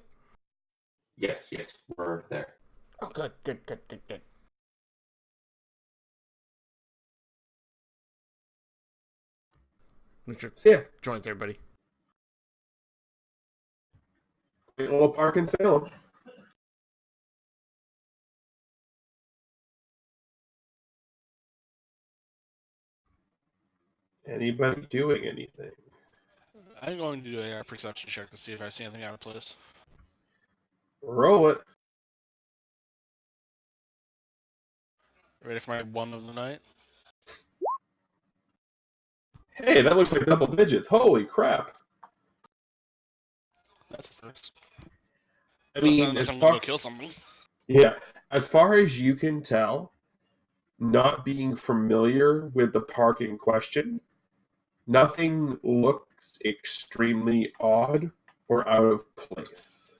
Yes, we're there. Oh, good. Lucha So yeah, joins everybody. quaint little park in Salem. Anybody doing anything? I'm going to do a perception check to see if I see anything out of place. Roll it. Ready for my one of the night? Hey, that looks like double digits. Holy crap. That's the first. I mean, Unless as I'm gonna far go kill something. yeah, as far as you can tell, not being familiar with the park in question, nothing looks extremely odd or out of place.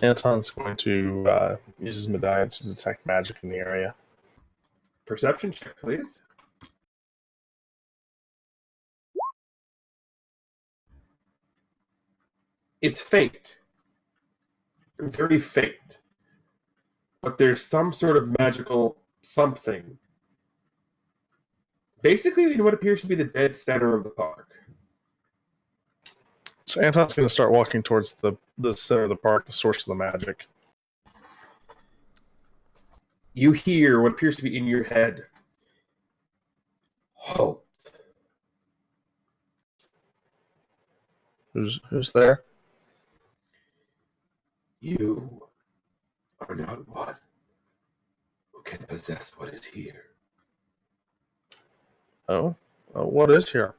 Anton's going to use his medallion to detect magic in the area. Perception check, please. It's faint. Very faint. But there's some sort of magical something. Basically, in what appears to be the dead center of the park. So Anton's going to start walking towards the center of the park, the source of the magic. You hear what appears to be in your head. Halt. Who's there? You are not one who can possess what is here. Oh, what is here?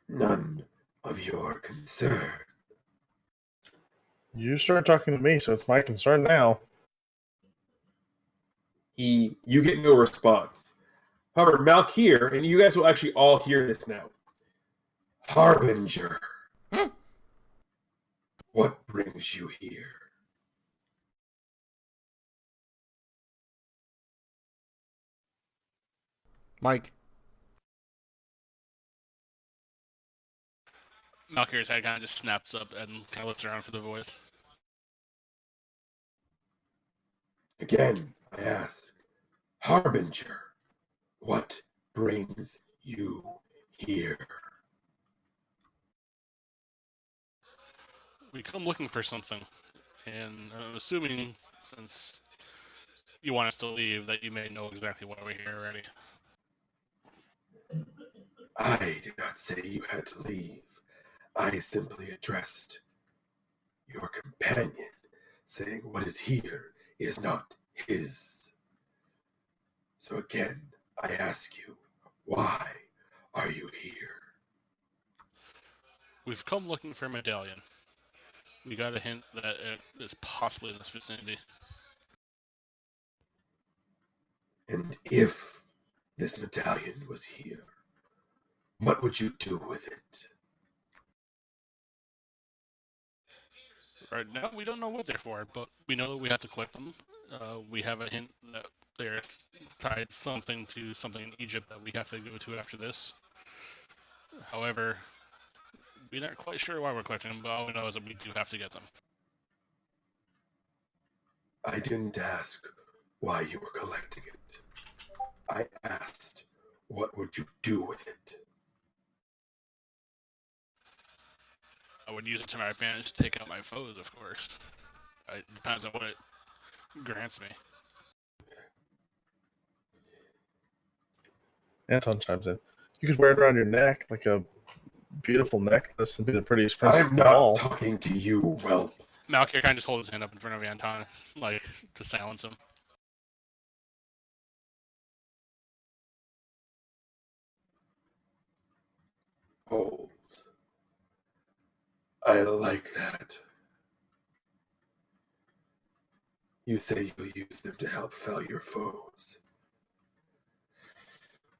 None of your concern. You start talking to me, so it's my concern now. You get no response. However, Malkir, and you guys will actually all hear this now. Harbinger. What brings you here? Mike. Malkir's head kind of just snaps up and kind of looks around for the voice. Again, I ask. Harbinger. What brings you here? We come looking for something, and I'm assuming since you want us to leave that you may know exactly why we're here already. I did not say you had to leave. I simply addressed your companion, saying what is here is not his. So again, I ask you, why are you here? We've come looking for a medallion. We got a hint that it is possibly in this vicinity. And if this medallion was here, what would you do with it? Right now, we don't know what they're for, but we know that we have to collect them. We have a hint that they're tied something to something in Egypt that we have to go to after this. However, we're not quite sure why we're collecting them, but all we know is that we do have to get them. I didn't ask why you were collecting it. I asked, what would you do with it? I would use it to my advantage to take out my foes, of course. It depends on what it grants me. Anton chimes in. You could wear it around your neck like a beautiful necklace and be the prettiest princess I'm of them all. not talking to you, whelp. Malkir kind of just holds his hand up in front of Anton, like, to silence him. Hold. I like that. You say you'll use them to help fell your foes.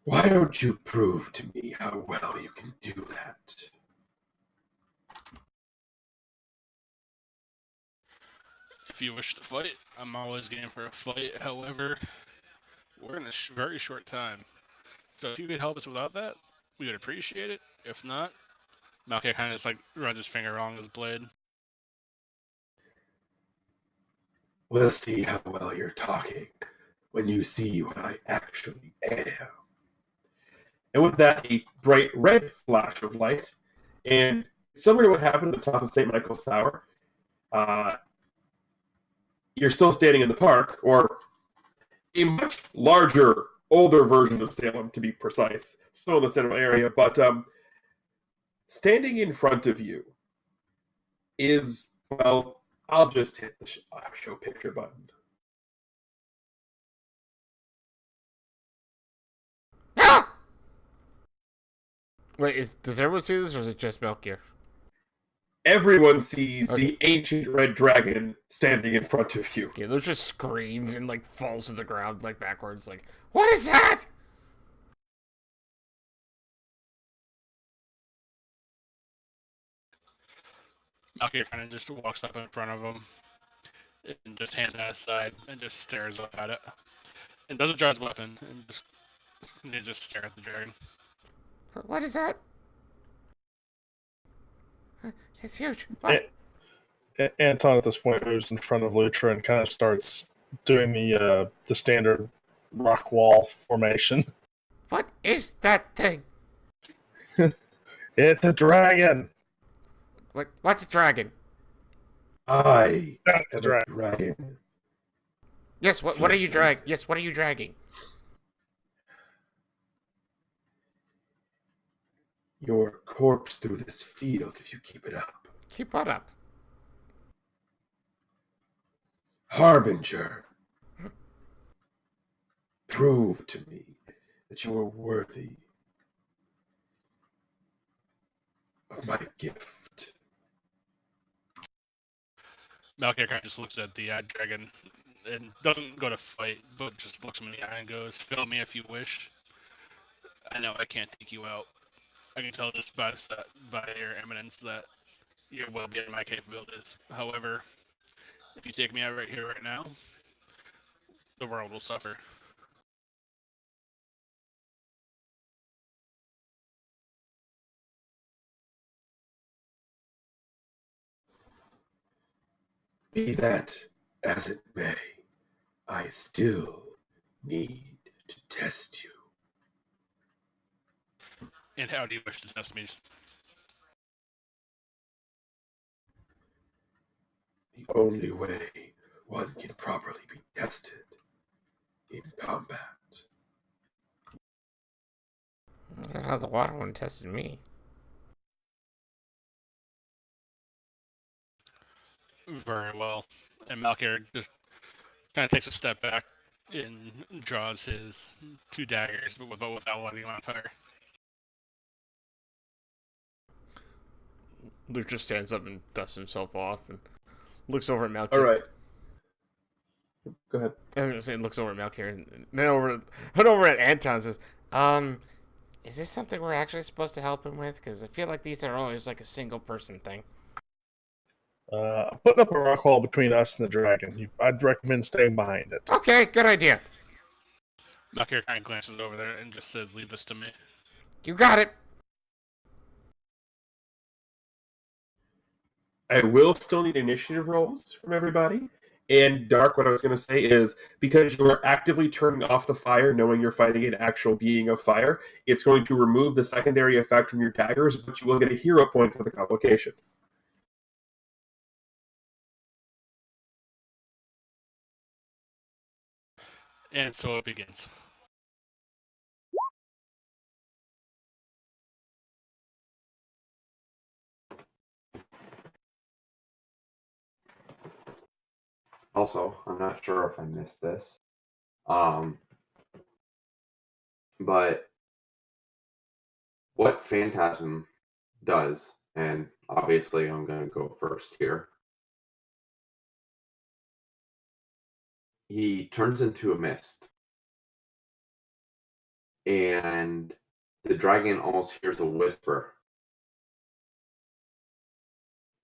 Why don't you prove to me how well you can do that? If you wish to fight, I'm always game for a fight. However, we're in a very short time. So if you could help us without that, we would appreciate it. If not, Malkir kind of just like runs his finger along his blade. We'll see how well you're talking when you see what I actually am. And with that, a bright red flash of light, and similar to what happened at the top of St. Michael's Tower, you're still standing in the park, or a much larger, older version of Salem, to be precise, still in the central area, but standing in front of you is, well, I'll just hit the show picture button. Wait, does everyone see this, or is it just Melchior? Everyone sees Okay. the ancient red dragon standing in front of you. Yeah, there's just screams and like falls to the ground like backwards. Like, what is that? Malkia kind of just walks up in front of him and just hands it at his side and just stares up at it. And doesn't draw his weapon and just stare at the dragon. What is that? It's huge. What? Anton at this point moves in front of Lutra and kind of starts doing the standard rock wall formation. What is that thing? It's a dragon. What's a dragon? I That's a am dragon. a dragon. Yes. What are you dragging? Yes. What are you dragging? Your corpse through this field if you keep it up. Keep on up. Harbinger, prove to me that you are worthy of my gift. Malkia kind of just looks at the dragon and doesn't go to fight, but just looks him in the eye and goes, "Fill me if you wish. I know I can't take you out. I can tell just by your eminence that you're well beyond my capabilities. However, if you take me out right here, right now, the world will suffer." Be that as it may, I still need to test you. And how do you wish to test me? The only way one can properly be tested in combat. That's how the water one tested me. Very well. And Malkia just kind of takes a step back and draws his two daggers, but without letting them on fire. Luke just stands up and dusts himself off and looks over at Malchior. All right. Go ahead. I was gonna say, looks over at Malchior and then over at Anton and says, is this something we're actually supposed to help him with? Because I feel like these are always like a single person thing. I'm putting up a rock wall between us and the dragon. I'd recommend staying behind it. Okay, good idea. Malkia kind of glances over there and just says, "Leave this to me." You got it. I will still need initiative rolls from everybody. And Dark, what I was going to say is, because you are actively turning off the fire, knowing you're fighting an actual being of fire, it's going to remove the secondary effect from your daggers, but you will get a hero point for the complication. And so it begins. Also, I'm not sure if I missed this. But what Phantasm does, and obviously I'm going to go first here. He turns into a mist. And the dragon almost hears a whisper.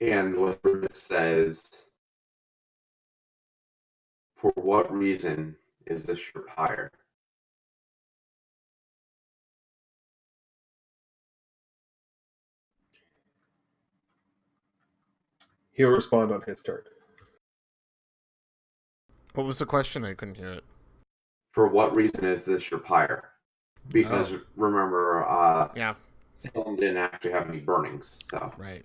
And the whisper says, "For what reason is this your pyre?" He'll respond on his turn. What was the question? I couldn't hear it. For what reason is this your pyre? Because remember, Yeah. Salem didn't actually have any burnings, so. Right.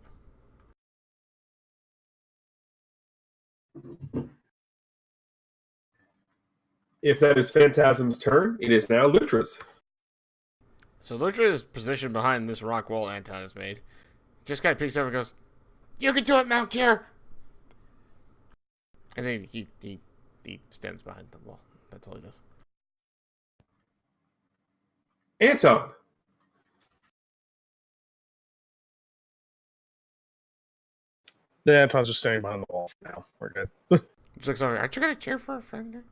If that is Phantasm's turn, it is now Lutra's. So Lutra is positioned behind this rock wall Anton has made. Just kind of peeks over and goes, "You can do it, Malchior!" And then he stands behind the wall. That's all he does. Anton. Yeah, Anton's just standing behind the wall for now. We're good. Just looks over. Aren't you gonna cheer for a friend? Give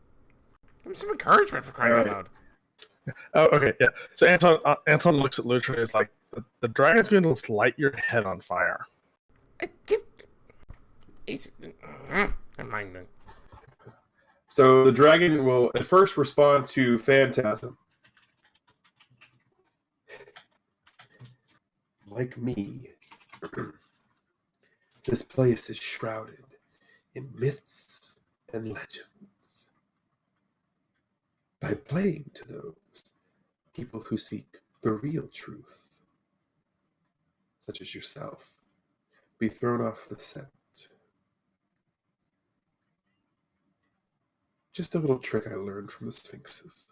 him some encouragement for crying out loud. Oh, okay, yeah. So Anton looks at Lucha and is like, the dragon's going to light your head on fire. He's... Never mind then. So the dragon will at first respond to Phantasm. Like me, this place is shrouded in myths and legends. By playing to those people who seek the real truth, such as yourself, be thrown off the scent. Just a little trick I learned from the Sphinxes.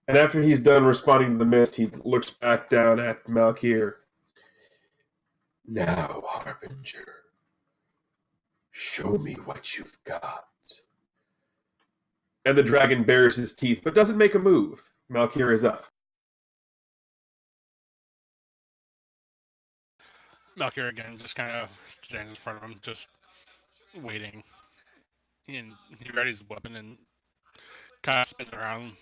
And after he's done responding to the mist, he looks back down at Malkir. Now, Harbinger, show me what you've got. And the dragon bares his teeth, but doesn't make a move. Malkir is up. Malkir again just kind of stands in front of him, just waiting. And he readies his weapon and kind of spins around,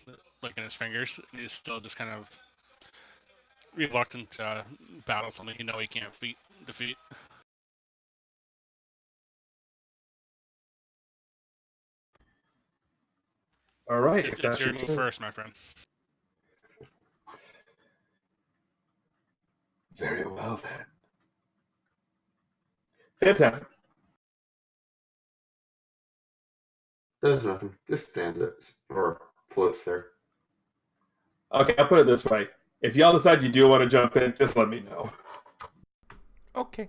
like in his fingers. He's still just kind of reluctant to battle something he can't defeat. All right, It's your move first, my friend. Very well, then. Fantastic. Does nothing. Just stands there or floats there. Okay, I'll put it this way. If y'all decide you do want to jump in, just let me know. Okay.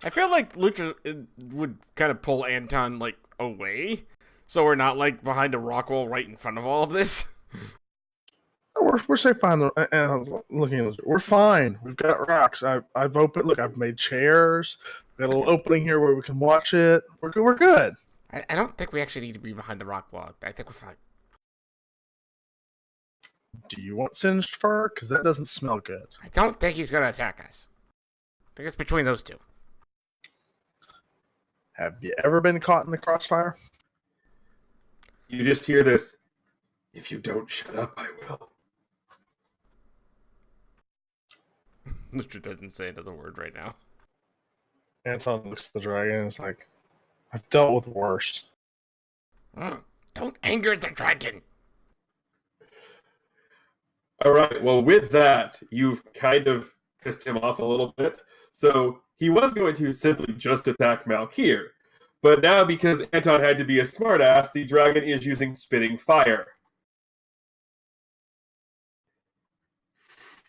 I feel like Lucha would kind of pull Anton, like, away, so we're not, like, behind a rock wall right in front of all of this. We're safe behind the. And I was looking at it. We're fine. We've got rocks. I've opened. Look, I've made chairs. We've got a little opening here where we can watch it. We're good. We're good. I don't think we actually need to be behind the rock wall. I think we're fine. Do you want singed fur? Because that doesn't smell good. I don't think he's gonna attack us. I think it's between those two. Have you ever been caught in the crossfire? You just hear this. If you don't shut up, I will. Lucha doesn't say another word right now. Anton looks at the dragon and is like, I've dealt with worse. Don't anger the dragon. All right, well, with that, you've kind of pissed him off a little bit. So he was going to simply just attack Malkir. But now, because Anton had to be a smartass, the dragon is using spitting fire.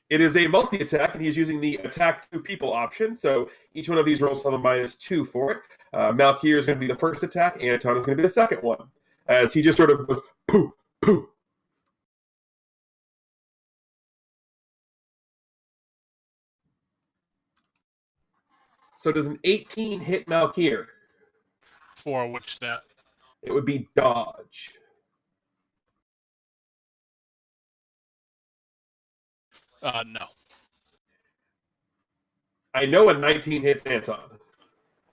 It is a multi-attack, and he's using the attack two people option, so each one of these rolls have a -2 for it. Malkir is going to be the first attack, Anton is going to be the second one, as he just sort of goes, poo, poo. So does an 18 hit Malkir? For which stat? It would be dodge. No. I know a 19 hits Anton.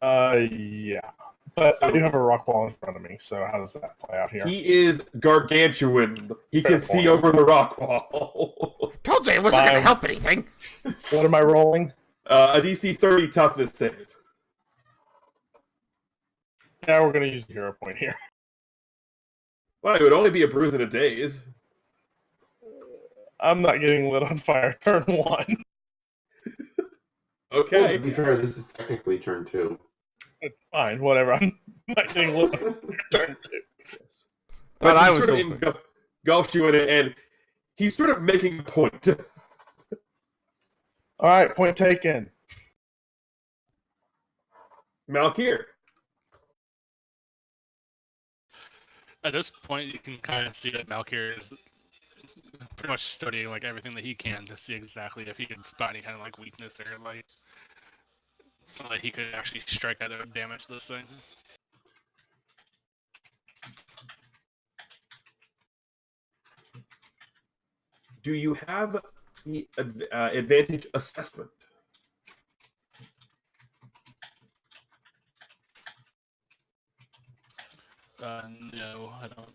Yeah. But I do have a rock wall in front of me, so how does that play out here? He is gargantuan. He Fair can see point. over the rock wall. Told you it wasn't gonna help anything. What am I rolling? A DC 30 toughness save. Yeah, we're going to use the hero point here. Well, it would only be a bruise in a daze. I'm not getting lit on fire turn 1. Okay. Well, to be fair, this is technically turn 2. Fine, whatever. I'm not getting lit on fire turn 2. Yes. But I he was sort of engulfed you in it, and he's sort of making a point. All right, point taken. Malkir. At this point, you can kind of see that Malkir is pretty much studying like everything that he can to see exactly if he can spot any kind of like weakness or like so that he could actually strike out and damage this thing. Do you have the advantage assessment? No, I don't.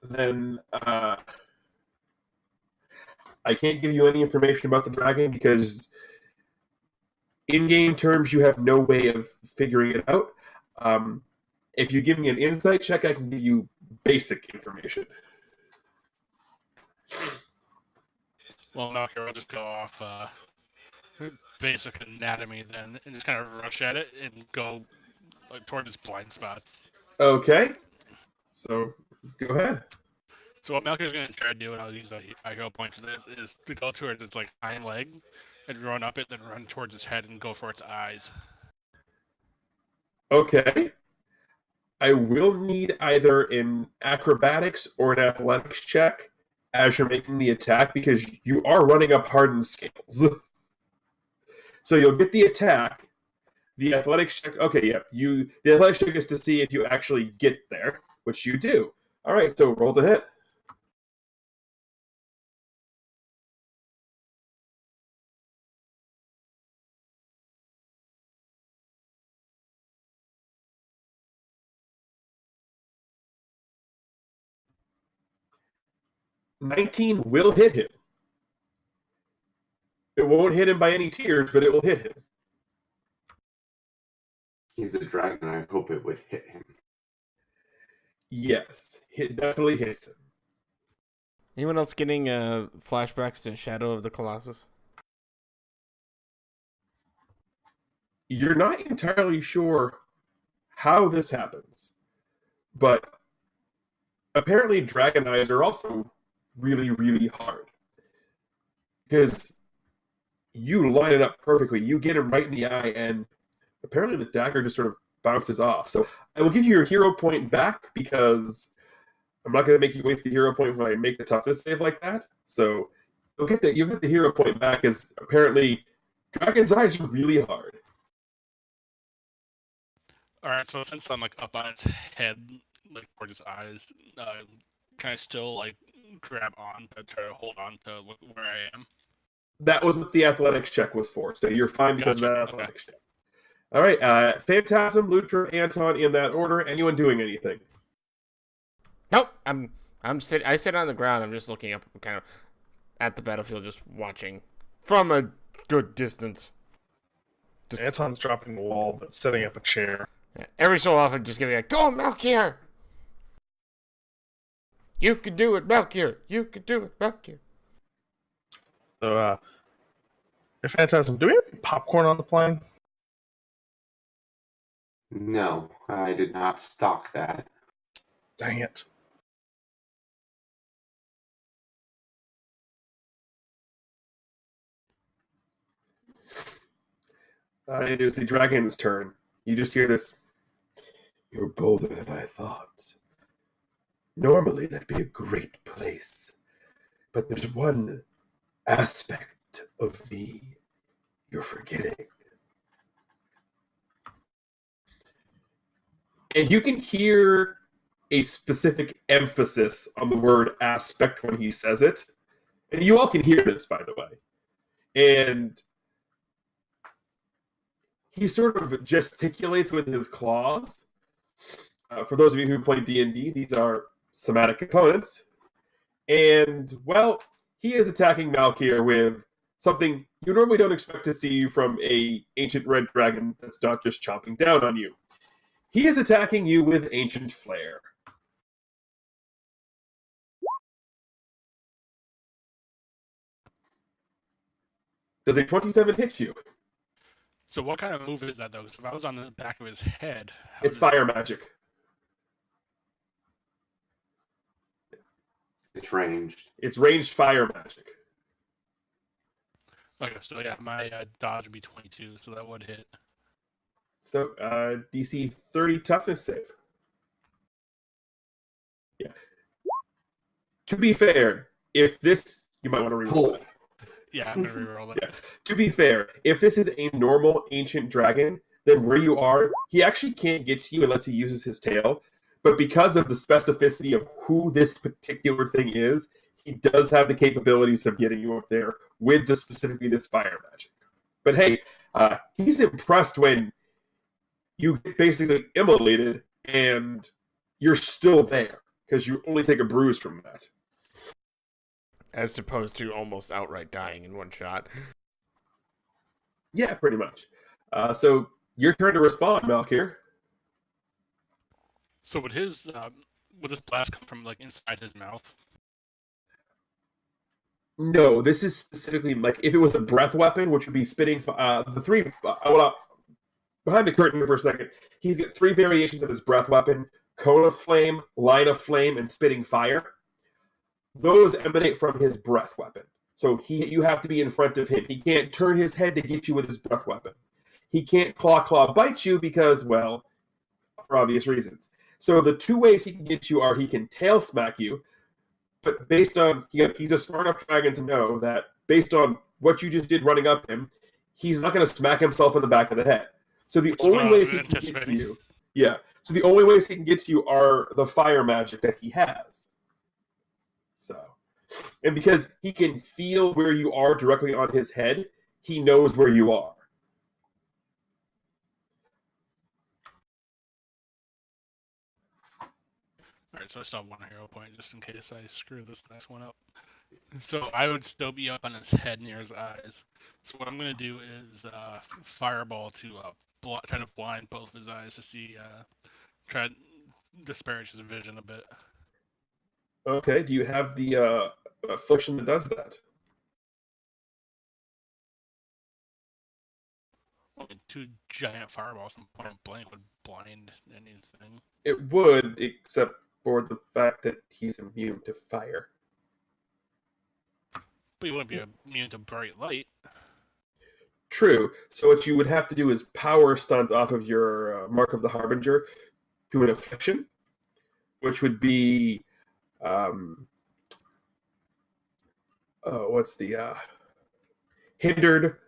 Then I can't give you any information about the dragon because in-game terms you have no way of figuring it out. If you give me an insight check, I can give you basic information. Well, no, here, I'll just go off basic anatomy then, and just kind of rush at it and go like toward his blind spots. Okay. So, go ahead. So what Malcolm's going to try to do, and I'll use a hero point to this, is to go towards its like hind leg and run up it, then run towards its head and go for its eyes. Okay. I will need either an acrobatics or an athletics check as you're making the attack because you are running up hardened scales. So you'll get the attack. The athletics check. Okay, yeah. The athletics check is to see if you actually get there, which you do. All right, so roll to hit. $19 will hit him. It won't hit him by any tears, but it will hit him. He's a dragon. I hope it would hit him. Yes, it definitely hits him. Anyone else getting flashbacks to Shadow of the Colossus? You're not entirely sure how this happens, but apparently dragon eyes are also really, really hard. Because you line it up perfectly. You get him right in the eye, and apparently the dagger just sort of bounces off. So I will give you your hero point back because I'm not going to make you waste the hero point when I make the toughness save like that. So you'll get the hero point back as apparently dragon's eyes are really hard. All right, so since I'm like up on its head, like towards its eyes, can I still like grab on to try to hold on to where I am? That was what the athletics check was for. So you're fine because Gotcha. of that athletics check. All right, Phantasm, Lutra, Anton, in that order. Anyone doing anything? Nope. I sit on the ground. I'm just looking up, kind of at the battlefield, just watching from a good distance. Anton's dropping the wall, but setting up a chair. Yeah, every so often, just giving a go, Malkier. You can do it, Malkier. You can do it, Malkier. So, Phantasm, do we have popcorn on the plane? No, I did not stock that. Dang it. It is the dragon's turn. You just hear this. You're bolder than I thought. Normally, that'd be a great place. But there's one aspect of me you're forgetting. And you can hear a specific emphasis on the word aspect when he says it. And you all can hear this, by the way. And he sort of gesticulates with his claws. For those of you who played D&D, these are somatic components. And, well, he is attacking Malkier with something you normally don't expect to see from a ancient red dragon that's not just chomping down on you. He is attacking you with Ancient Flare. Does a 27 hit you? So what kind of move is that though? Because if I was on the back of his head, It's fire magic. It's ranged. It's ranged fire magic. Okay, so yeah, my dodge would be 22, so that would hit. So, DC 30 toughness save. Yeah. To be fair, if this... You might want to reroll that. Yeah, I'm going to reroll that. Yeah. To be fair, if this is a normal ancient dragon, then where you are, he actually can't get to you unless he uses his tail. but because of the specificity of who this particular thing is, he does have the capabilities of getting you up there with the specifically this fire magic. But hey, he's impressed when you get basically immolated and you're still there because you only take a bruise from that. As opposed to almost outright dying in one shot. Yeah, pretty much. So your turn to respond, Malkir. So would this blast come from like inside his mouth? No, this is specifically like if it was a breath weapon, which would be spitting. The three. Behind the curtain for a second, he's got 3 variations of his breath weapon: cone of flame, line of flame, and spitting fire. Those emanate from his breath weapon. So you have to be in front of him. He can't turn his head to get you with his breath weapon. He can't claw bite you because, well, for obvious reasons. So the 2 ways he can get you are he can tail smack you, but based on he's a smart enough dragon to know that based on what you just did running up him, he's not going to smack himself in the back of the head. So the only ways he can get to you, So the only ways he can get to you are the fire magic that he has. So, and because he can feel where you are directly on his head, he knows where you are. Alright, so I still have 1 hero point just in case I screw this next one up. So I would still be up on his head near his eyes. So what I'm going to do is fireball to try to blind both of his eyes to see, try to disparage his vision a bit. Okay, do you have the affliction that does that? I mean, 2 giant fireballs from point blank would blind anything. It would, except for the fact that he's immune to fire. But you wouldn't be immune to bright light. True. So what you would have to do is power stunt off of your Mark of the Harbinger to an affliction, which would be, what's the hindered?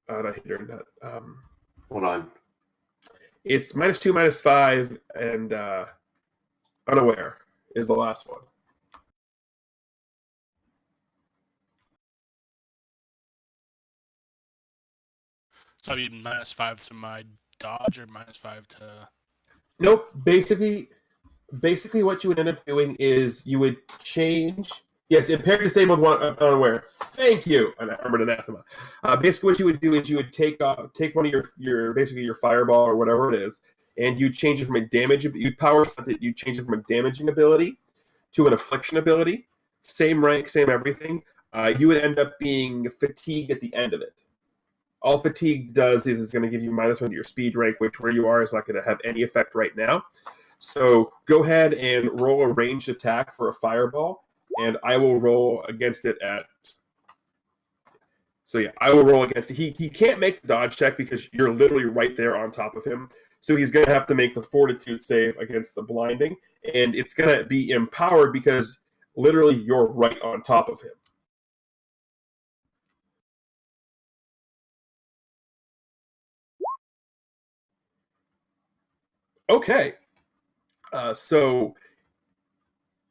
Not hindered. Not. Hold on. It's -2, -5, and unaware is the last one. So I'd be -5 to my dodge or -5 to... Nope. Basically what you would end up doing is you would change... Yes, impaired, disabled, unaware. Thank you, an armored anathema. Basically, what you would do is you would take one of your basically your fireball or whatever it is, and you change it from a damage. You power stunt it. You change it from a damaging ability to an affliction ability. Same rank, same everything. You would end up being fatigued at the end of it. All fatigue does is going to give you -1 to your speed rank, which where you are is not going to have any effect right now. So go ahead and roll a ranged attack for a fireball. And I will roll against it at... So yeah, I will roll against it. He can't make the dodge check because you're literally right there on top of him. So he's going to have to make the fortitude save against the blinding. And it's going to be empowered because literally you're right on top of him. Okay. So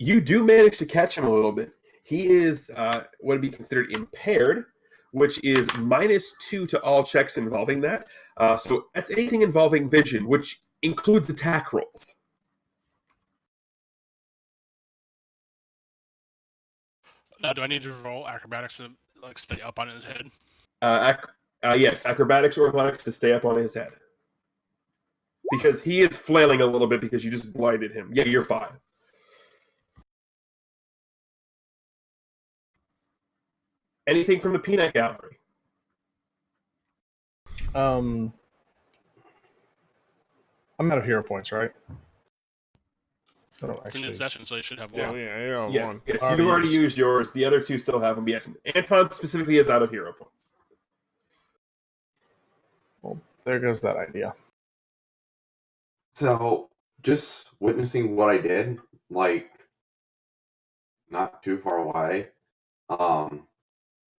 you do manage to catch him a little bit. He is what would be considered impaired, which is -2 to all checks involving that. So that's anything involving vision, which includes attack rolls. Now, do I need to roll acrobatics to like stay up on his head? Yes, acrobatics or athletics to stay up on his head. Because he is flailing a little bit because you just blinded him. Yeah, you're fine. Anything from the peanut gallery? I'm out of hero points, right? I don't It's a actually. new session, so you should have 1. Yeah, Yes, one. yes, you've already used yours. The other 2 still have them. Yes, Anton specifically is out of hero points. Well, there goes that idea. So, just witnessing what I did, like, not too far away,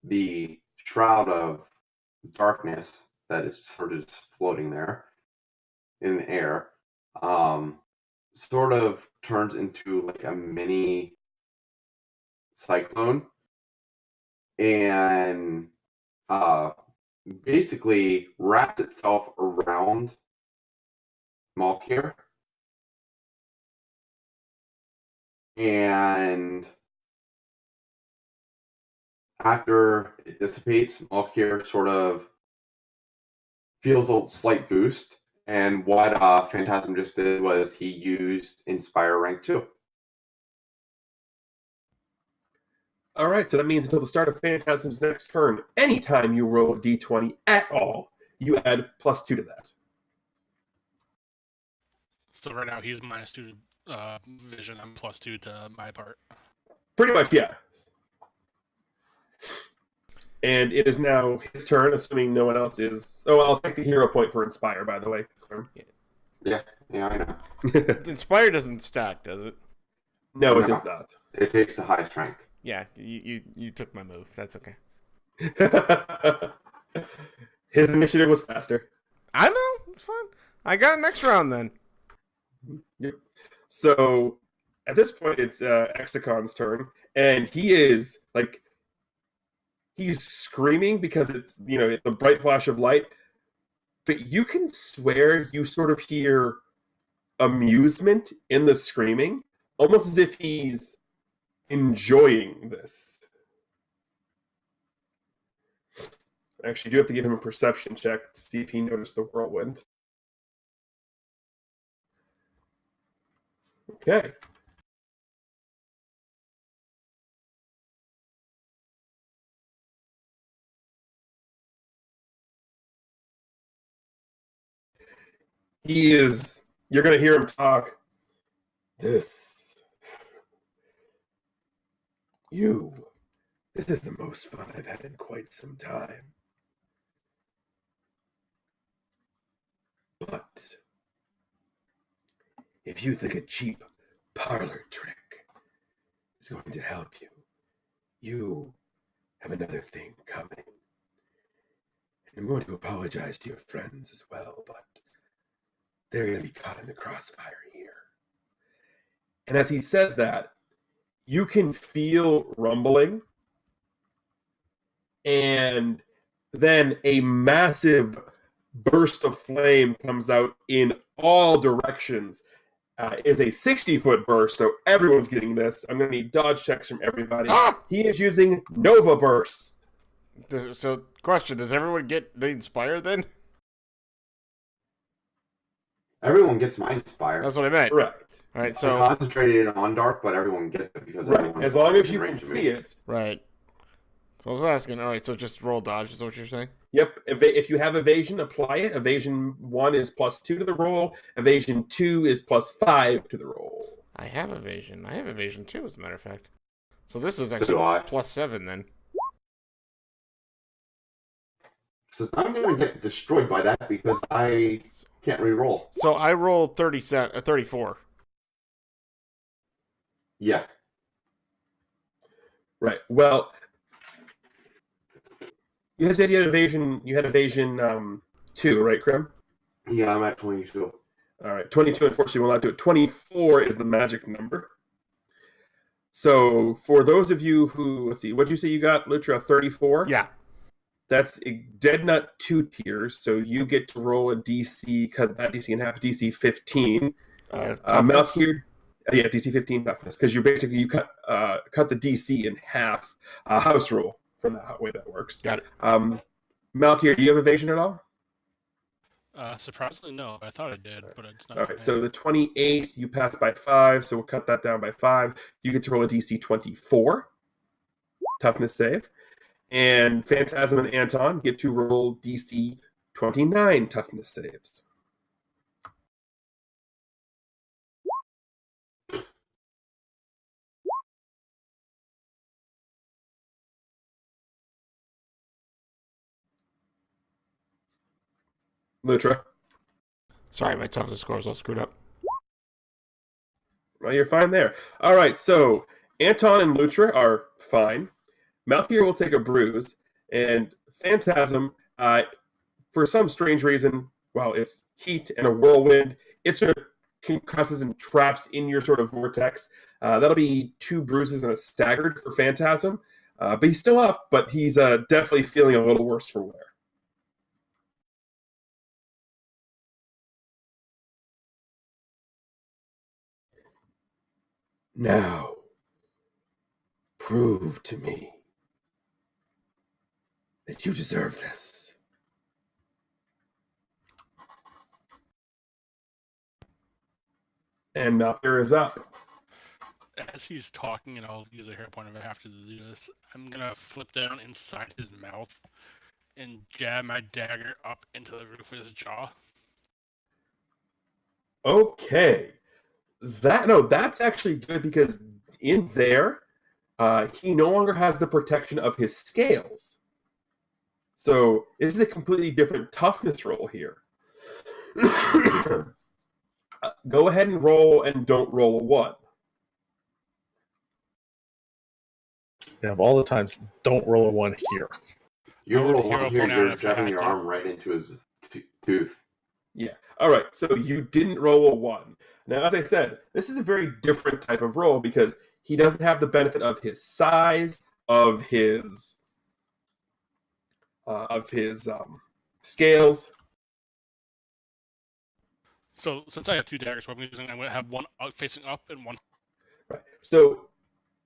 the shroud of darkness that is sort of just floating there in the air, sort of turns into like a mini cyclone and basically wraps itself around Malkir. And after it dissipates, Malkir sort of feels a slight boost. And what Phantasm just did was he used Inspire rank 2. All right, so that means until the start of Phantasm's next turn, anytime you roll a d20 at all, you add +2 to that. So right now he's -2 vision. I'm +2 to my part. Pretty much, yeah. And it is now his turn, assuming no one else is... Oh, I'll take the hero point for Inspire, by the way. Yeah, I know. Inspire doesn't stack, does it? No, it No. does not. It takes the highest rank. Yeah, you took my move. That's okay. His initiative was faster. I know. It's fine. I got it next round then. Yep. So at this point, it's Exacon's turn, and he is like he's screaming because it's the bright flash of light, but you can swear you sort of hear amusement in the screaming, almost as if he's enjoying this. Actually, you do have to give him a perception check to see if he noticed the whirlwind. Okay. You're going to hear him talk. This is the most fun I've had in quite some time. But if you think a cheap parlor trick is going to help you, you have another thing coming. And I'm going to apologize to your friends as well, but they're going to be caught in the crossfire here. And as he says that, you can feel rumbling, and then a massive burst of flame comes out in all directions. Is a 60-foot burst, so everyone's getting this. I'm going to need dodge checks from everybody. He is using Nova Burst. So, question, does everyone get the Inspire then? Everyone gets my Inspire. That's what I meant. Correct. All right, It's so... concentrated on dark, but everyone gets it because Right. everyone As long as in you range can of me. see it. Right. So I was asking, all right, so just roll dodge is what you're saying? Yep. If you have evasion, apply it. Evasion 1 is +2 to the roll. Evasion 2 is +5 to the roll. I have evasion. I have evasion too, as a matter of fact. So this is So actually do I. +7 then. So I'm going to get destroyed by that because I can't re-roll. So I rolled 34. Yeah. Right. Well, you said you had evasion. You had evasion 2, right, Krim? Yeah, I'm at 22. All right. 22, unfortunately, will not do it. 24 is the magic number. So for those of you who, let's see, what did you say you got, Lutra? 34? Yeah. That's a dead nut 2 tiers, so you get to roll a DC, cut that DC in half, DC 15. Toughness? Malkir, yeah, DC 15 toughness, because you cut the DC in half. House rule for that way that works. Got it. Malkir, do you have evasion at all? Surprisingly, no. I thought I did, but it's not. All right, so the 28 you pass by 5, so we'll cut that down by 5. You get to roll a DC 24 toughness save. And Phantasm and Anton get to roll DC 29 toughness saves. Lutra. Sorry, my toughness score is all screwed up. Well, you're fine there. All right, so Anton and Lutra are fine. Malkir will take a bruise, and Phantasm, for some strange reason, well, it's heat and a whirlwind, it sort of concusses and traps in your sort of vortex. That'll be 2 bruises and a staggered for Phantasm. But he's still up, but he's definitely feeling a little worse for wear. Now, prove to me that you deserve this. And Malphir is up. As he's talking, and I'll use a hair point if I have to do this, I'm gonna flip down inside his mouth and jab my dagger up into the roof of his jaw. Okay. That's actually good because in there, he no longer has the protection of his scales. So this is a completely different toughness roll here. Go ahead and roll, and don't roll a 1. Yeah, of all the times, don't roll a 1 here. You I would roll hero 1 here, point out you're if I had jabbing your to. arm right into his tooth. Yeah. All right. So you didn't roll a 1. Now, as I said, this is a very different type of roll because he doesn't have the benefit of his size, of his scales. So since I have 2 daggers, what I'm using, I'm gonna have one facing up and one. Right. So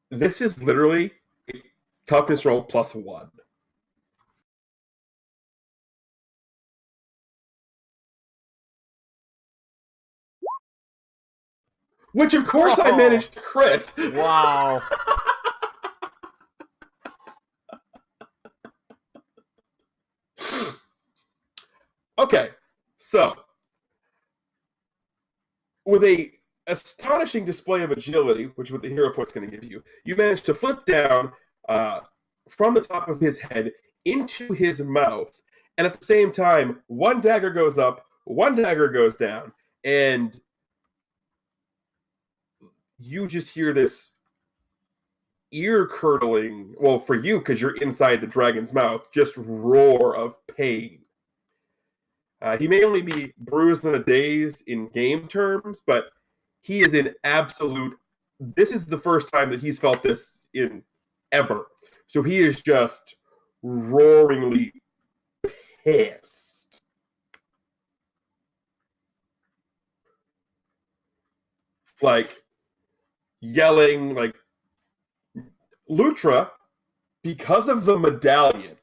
this is literally a toughness roll plus 1. Which, of course, I managed to crit. Wow. Okay, so with a astonishing display of agility, which is what the hero point's going to give you, you managed to flip down from the top of his head into his mouth, and at the same time, 1 dagger goes up, 1 dagger goes down, and you just hear this ear-curdling, well, for you, because you're inside the dragon's mouth, just roar of pain. He may only be bruised and a daze in game terms, but he is in absolute... This is the first time that he's felt this in ever. So he is just roaringly pissed. Like, yelling, like... Lutra, because of the medallion,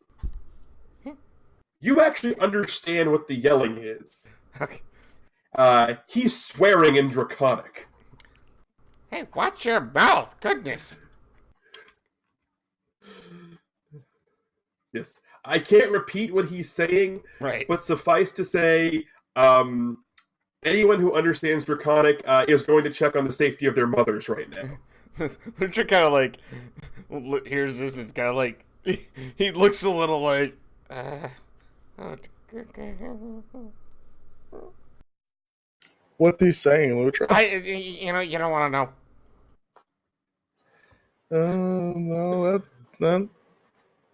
you actually understand what the yelling is. Okay. He's swearing in Draconic. Hey, watch your mouth. Goodness. Yes. I can't repeat what he's saying, Right. but suffice to say, anyone who understands Draconic is going to check on the safety of their mothers right now. Lucha kind of like hears this. It's kind of like he looks a little like. What he's saying, Lutra? You don't want to know. No, that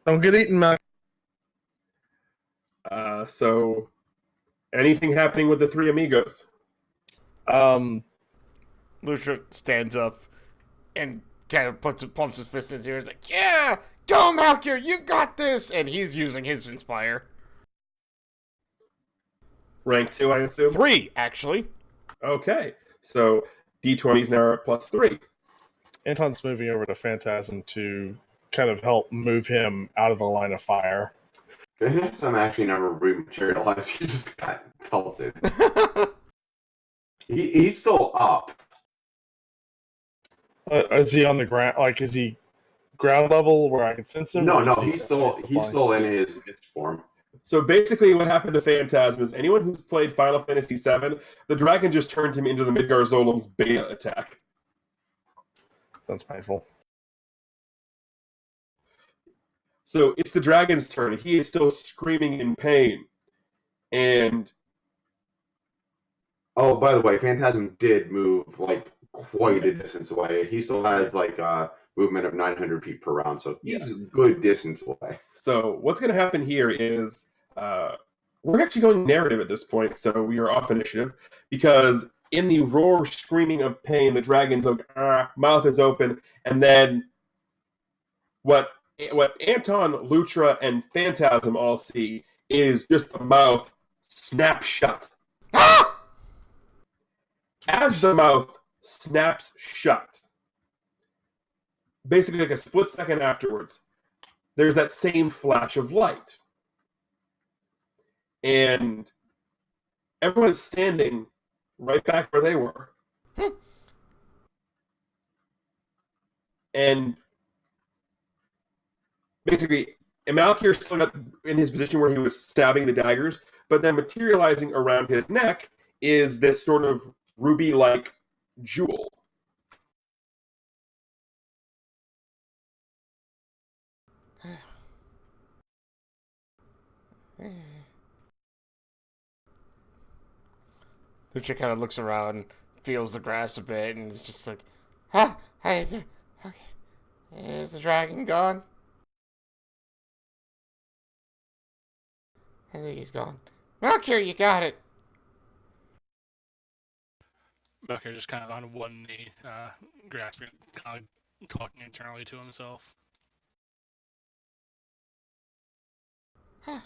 don't get eaten, Mac. So, anything happening with the 3 amigos? Lutra stands up and kind of pumps his fist in his ear. He's like, "Yeah, go, Malkyr, you got this!" And he's using his Inspire. Rank 2, I assume? 3, actually. Okay. So, D20s now are at +3. Anton's moving over to Phantasm to kind of help move him out of the line of fire. Some actually never rematerialized. He just got pelted. He's still up. Is he on the ground? Like, is he ground level where I can sense him? No, Or is he's still in his form. So basically what happened to Phantasm is anyone who's played Final Fantasy VII, the dragon just turned him into the Midgar Zolem's beta attack. Sounds painful. So it's the dragon's turn. He is still screaming in pain. And... Oh, by the way, Phantasm did move, like, quite a distance away. He still has, like, a movement of 900 feet per round, so he's a good distance away. So what's going to happen here is... we're actually going narrative at this point, so we are off initiative, because in the roar, screaming of pain, the dragon's mouth is open, and then what Anton, Lutra, and Phantasm all see is just the mouth snap shut. As the mouth snaps shut, basically like a split second afterwards, there's that same flash of light. And everyone is standing right back where they were. And basically, Amalkir's still got in his position where he was stabbing the daggers, but then materializing around his neck is this sort of ruby-like jewel. Lucha kind of looks around, feels the grass a bit, and is just like, "Huh? Hey, okay. Is the dragon gone?" I think he's gone. Malkir, you got it. Bucker just kind of on one knee, grasping, kind of talking internally to himself. Huh.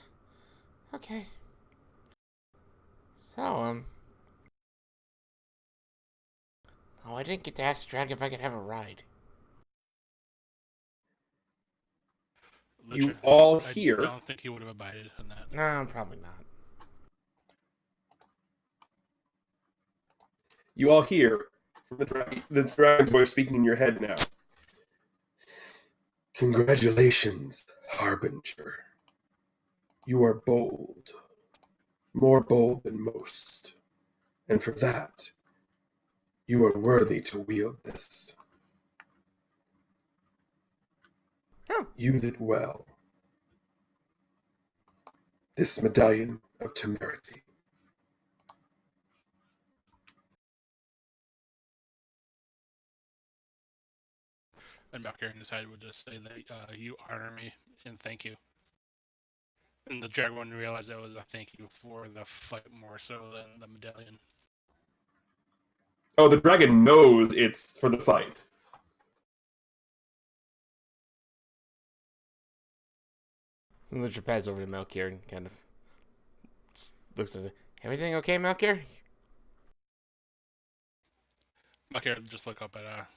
Okay. So, oh, I didn't get to ask the dragon if I could have a ride. You all hear. I don't think he would have abided on that. No, probably not. You all hear from the dragon's voice speaking in your head now. Congratulations, Harbinger. You are bold. More bold than most. And for that, you are worthy to wield this. Oh. You did well. This medallion of temerity. And Bucker in his head would just say that you honor me and thank you. And the dragon wouldn't realize that was a thank you for the fight more so than the medallion. Oh, the dragon knows it's for the fight. Lucha pads over to Malkir and kind of looks at him. Everything okay, Malkir? Bucker would just look up at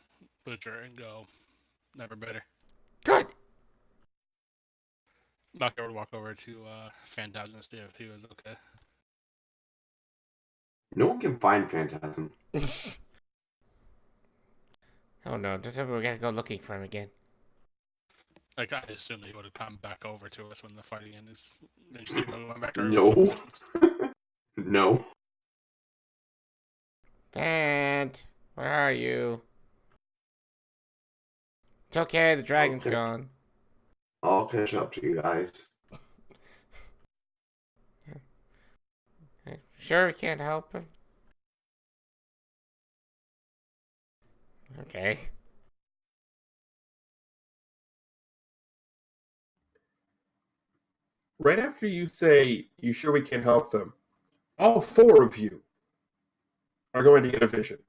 Lucha and go, never better. Good! Bucker would walk over to Phantasm and see if he was okay. No one can find Phantasm. Oh no, don't tell me we gotta go looking for him again. Like, I assumed he would have come back over to us when the fighting ended. Interesting, going back to our No. No. Phant, where are you? It's okay, the dragon's Okay. gone. I'll catch up to you guys. Sure we can't help him? Okay. Right after you say, you sure we can help them, all four of you are going to get a vision.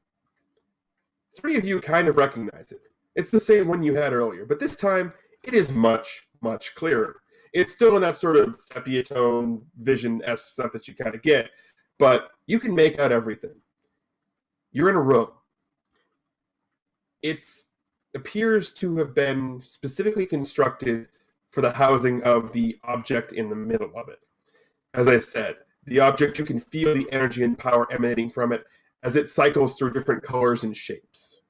Three of you kind of recognize it. It's the same one you had earlier, but this time it is much, much clearer. It's still in that sort of sepia tone, vision-esque stuff that you kind of get, but you can make out everything. You're in a room. It appears to have been specifically constructed for the housing of the object in the middle of it. As I said, the object, you can feel the energy and power emanating from it as it cycles through different colors and shapes.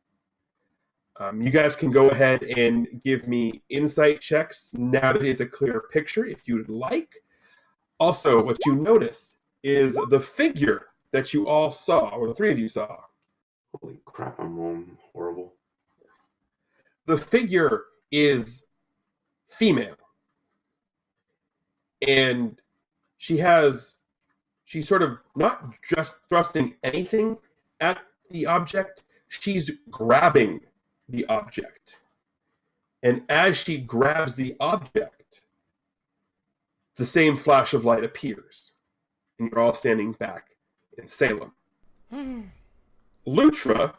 You guys can go ahead and give me insight checks now that it's a clear picture if you'd like. Also, what you notice is the figure that you all saw, or the three of you saw. Holy crap, I'm rolling horrible. The figure is female. And she's sort of not just thrusting anything at the object, she's grabbing the object. And as she grabs the object, the same flash of light appears. And you're all standing back in Salem. Lutra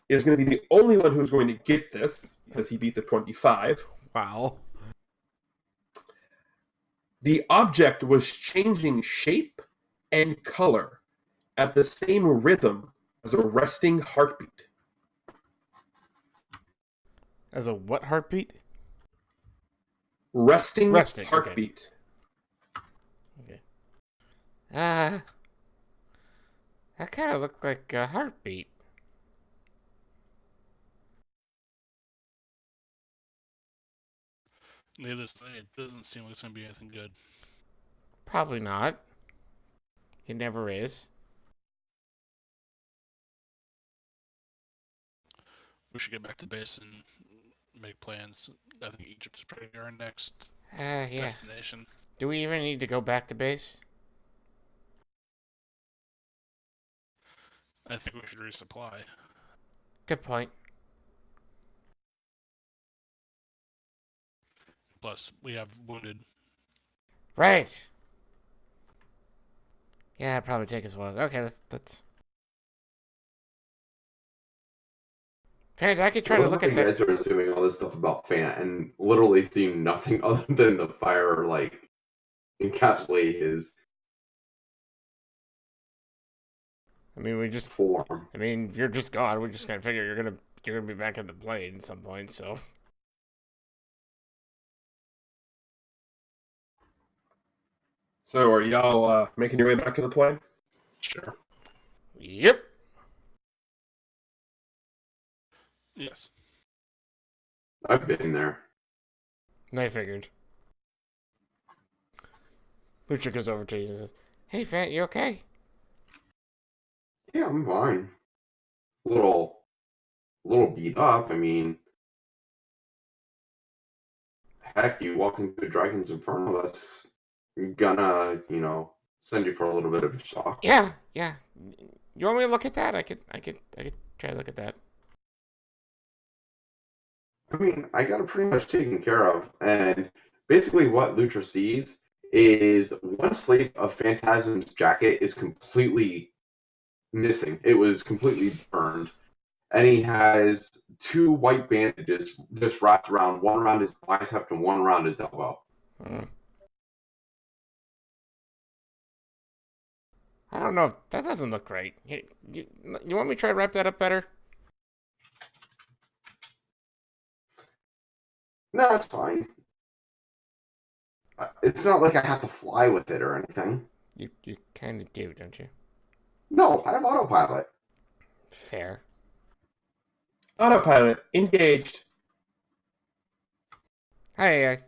is going to be the only one who's going to get this because he beat the 25. Wow. The object was changing shape and color at the same rhythm as a resting heartbeat. As a what heartbeat? Resting Okay. heartbeat. Okay. That kind of looked like a heartbeat. Needless to say, it doesn't seem like it's going to be anything good. Probably not. It never is. We should get back to base and make plans. I think Egypt is probably our next Yeah. destination. Do we even need to go back to base? I think we should resupply. Good point. Plus, we have wounded. Right. Yeah, it'd probably take us a while. Okay, let's. Fan, I could try to look at You that. guys are assuming all this stuff about Fan and literally seeing nothing other than the fire, like, encapsulate his I mean, we just. form. I mean, if you're just gone, we just kind of figure you're gonna be back at the plane at some point. So. So are y'all making your way back to the plane? Sure. Yep. Yes. I've been there. I figured. Lucha goes over to you and says, "Hey, Fant, you okay?" Yeah, I'm fine. A little beat up. I mean, heck, you walk into a Dragon's Inferno, that's gonna, send you for a little bit of a shock. Yeah. You want me to look at that? I could try to look at that. I mean, I got it pretty much taken care of, and basically what Lutra sees is one sleeve of Phantasm's jacket is completely missing. It was completely burned. And he has two white bandages just wrapped around, one around his bicep and one around his elbow. I don't know. If, that doesn't look right. You want me to try to wrap that up better? No, it's fine. It's not like I have to fly with it or anything. You kind of do, don't you? No, I have autopilot. Fair. Autopilot engaged. Hi.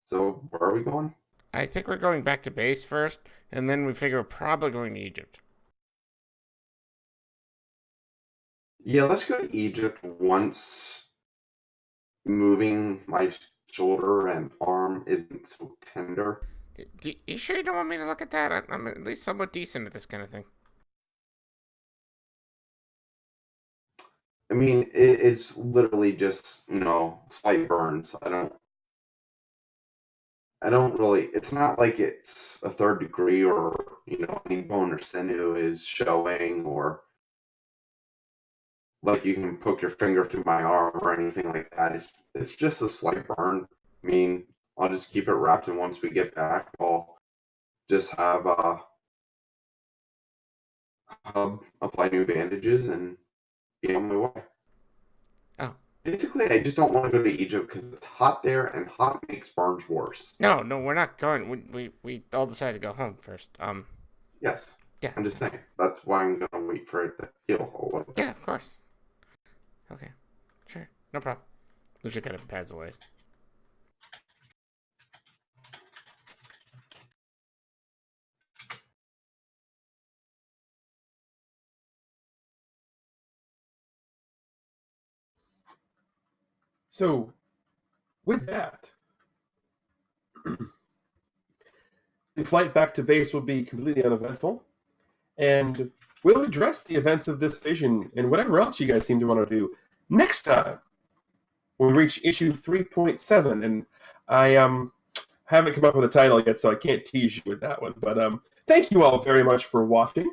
So, where are we going? I think we're going back to base first, and then we figure we're probably going to Egypt. Yeah, let's go to Egypt once moving my shoulder and arm isn't so tender. You sure you don't want me to look at that? I'm at least somewhat decent at this kind of thing. I mean, it's literally just, slight burns. I don't really, it's not like it's a third degree or, any bone or sinew is showing or like you can poke your finger through my arm or anything like that. It's just a slight burn. I mean, I'll just keep it wrapped, and once we get back, I'll just have apply new bandages and be on my way. Oh. Basically, I just don't want to go to Egypt because it's hot there, and hot makes burns worse. No, we're not going. We all decided to go home first. Yes. Yeah. I'm just saying. That's why I'm gonna wait for it to heal a whole lot. Yeah, of course. Okay. Sure. No problem. Lucia kind of pads away. So, with that, the flight back to base will be completely uneventful, and we'll address the events of this vision and whatever else you guys seem to want to do next time when we reach issue 3.7. And haven't come up with a title yet, so I can't tease you with that one. But thank you all very much for watching.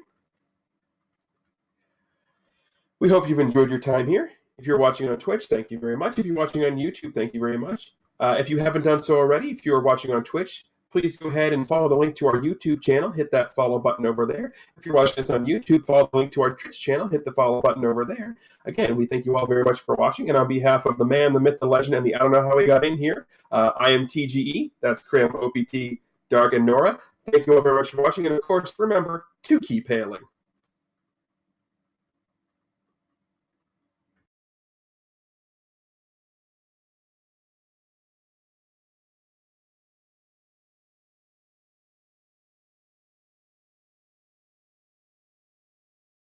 We hope you've enjoyed your time here. If you're watching on Twitch, thank you very much. If you're watching on YouTube, thank you very much. If you haven't done so already, if you're watching on Twitch, please go ahead and follow the link to our YouTube channel. Hit that follow button over there. If you're watching this on YouTube, follow the link to our Twitch channel. Hit the follow button over there. Again, we thank you all very much for watching. And on behalf of the man, the myth, the legend, and the I don't know how he got in here, I am TGE. That's Cram, OPT, Dark, and Nora. Thank you all very much for watching. And of course, remember to keep hailing.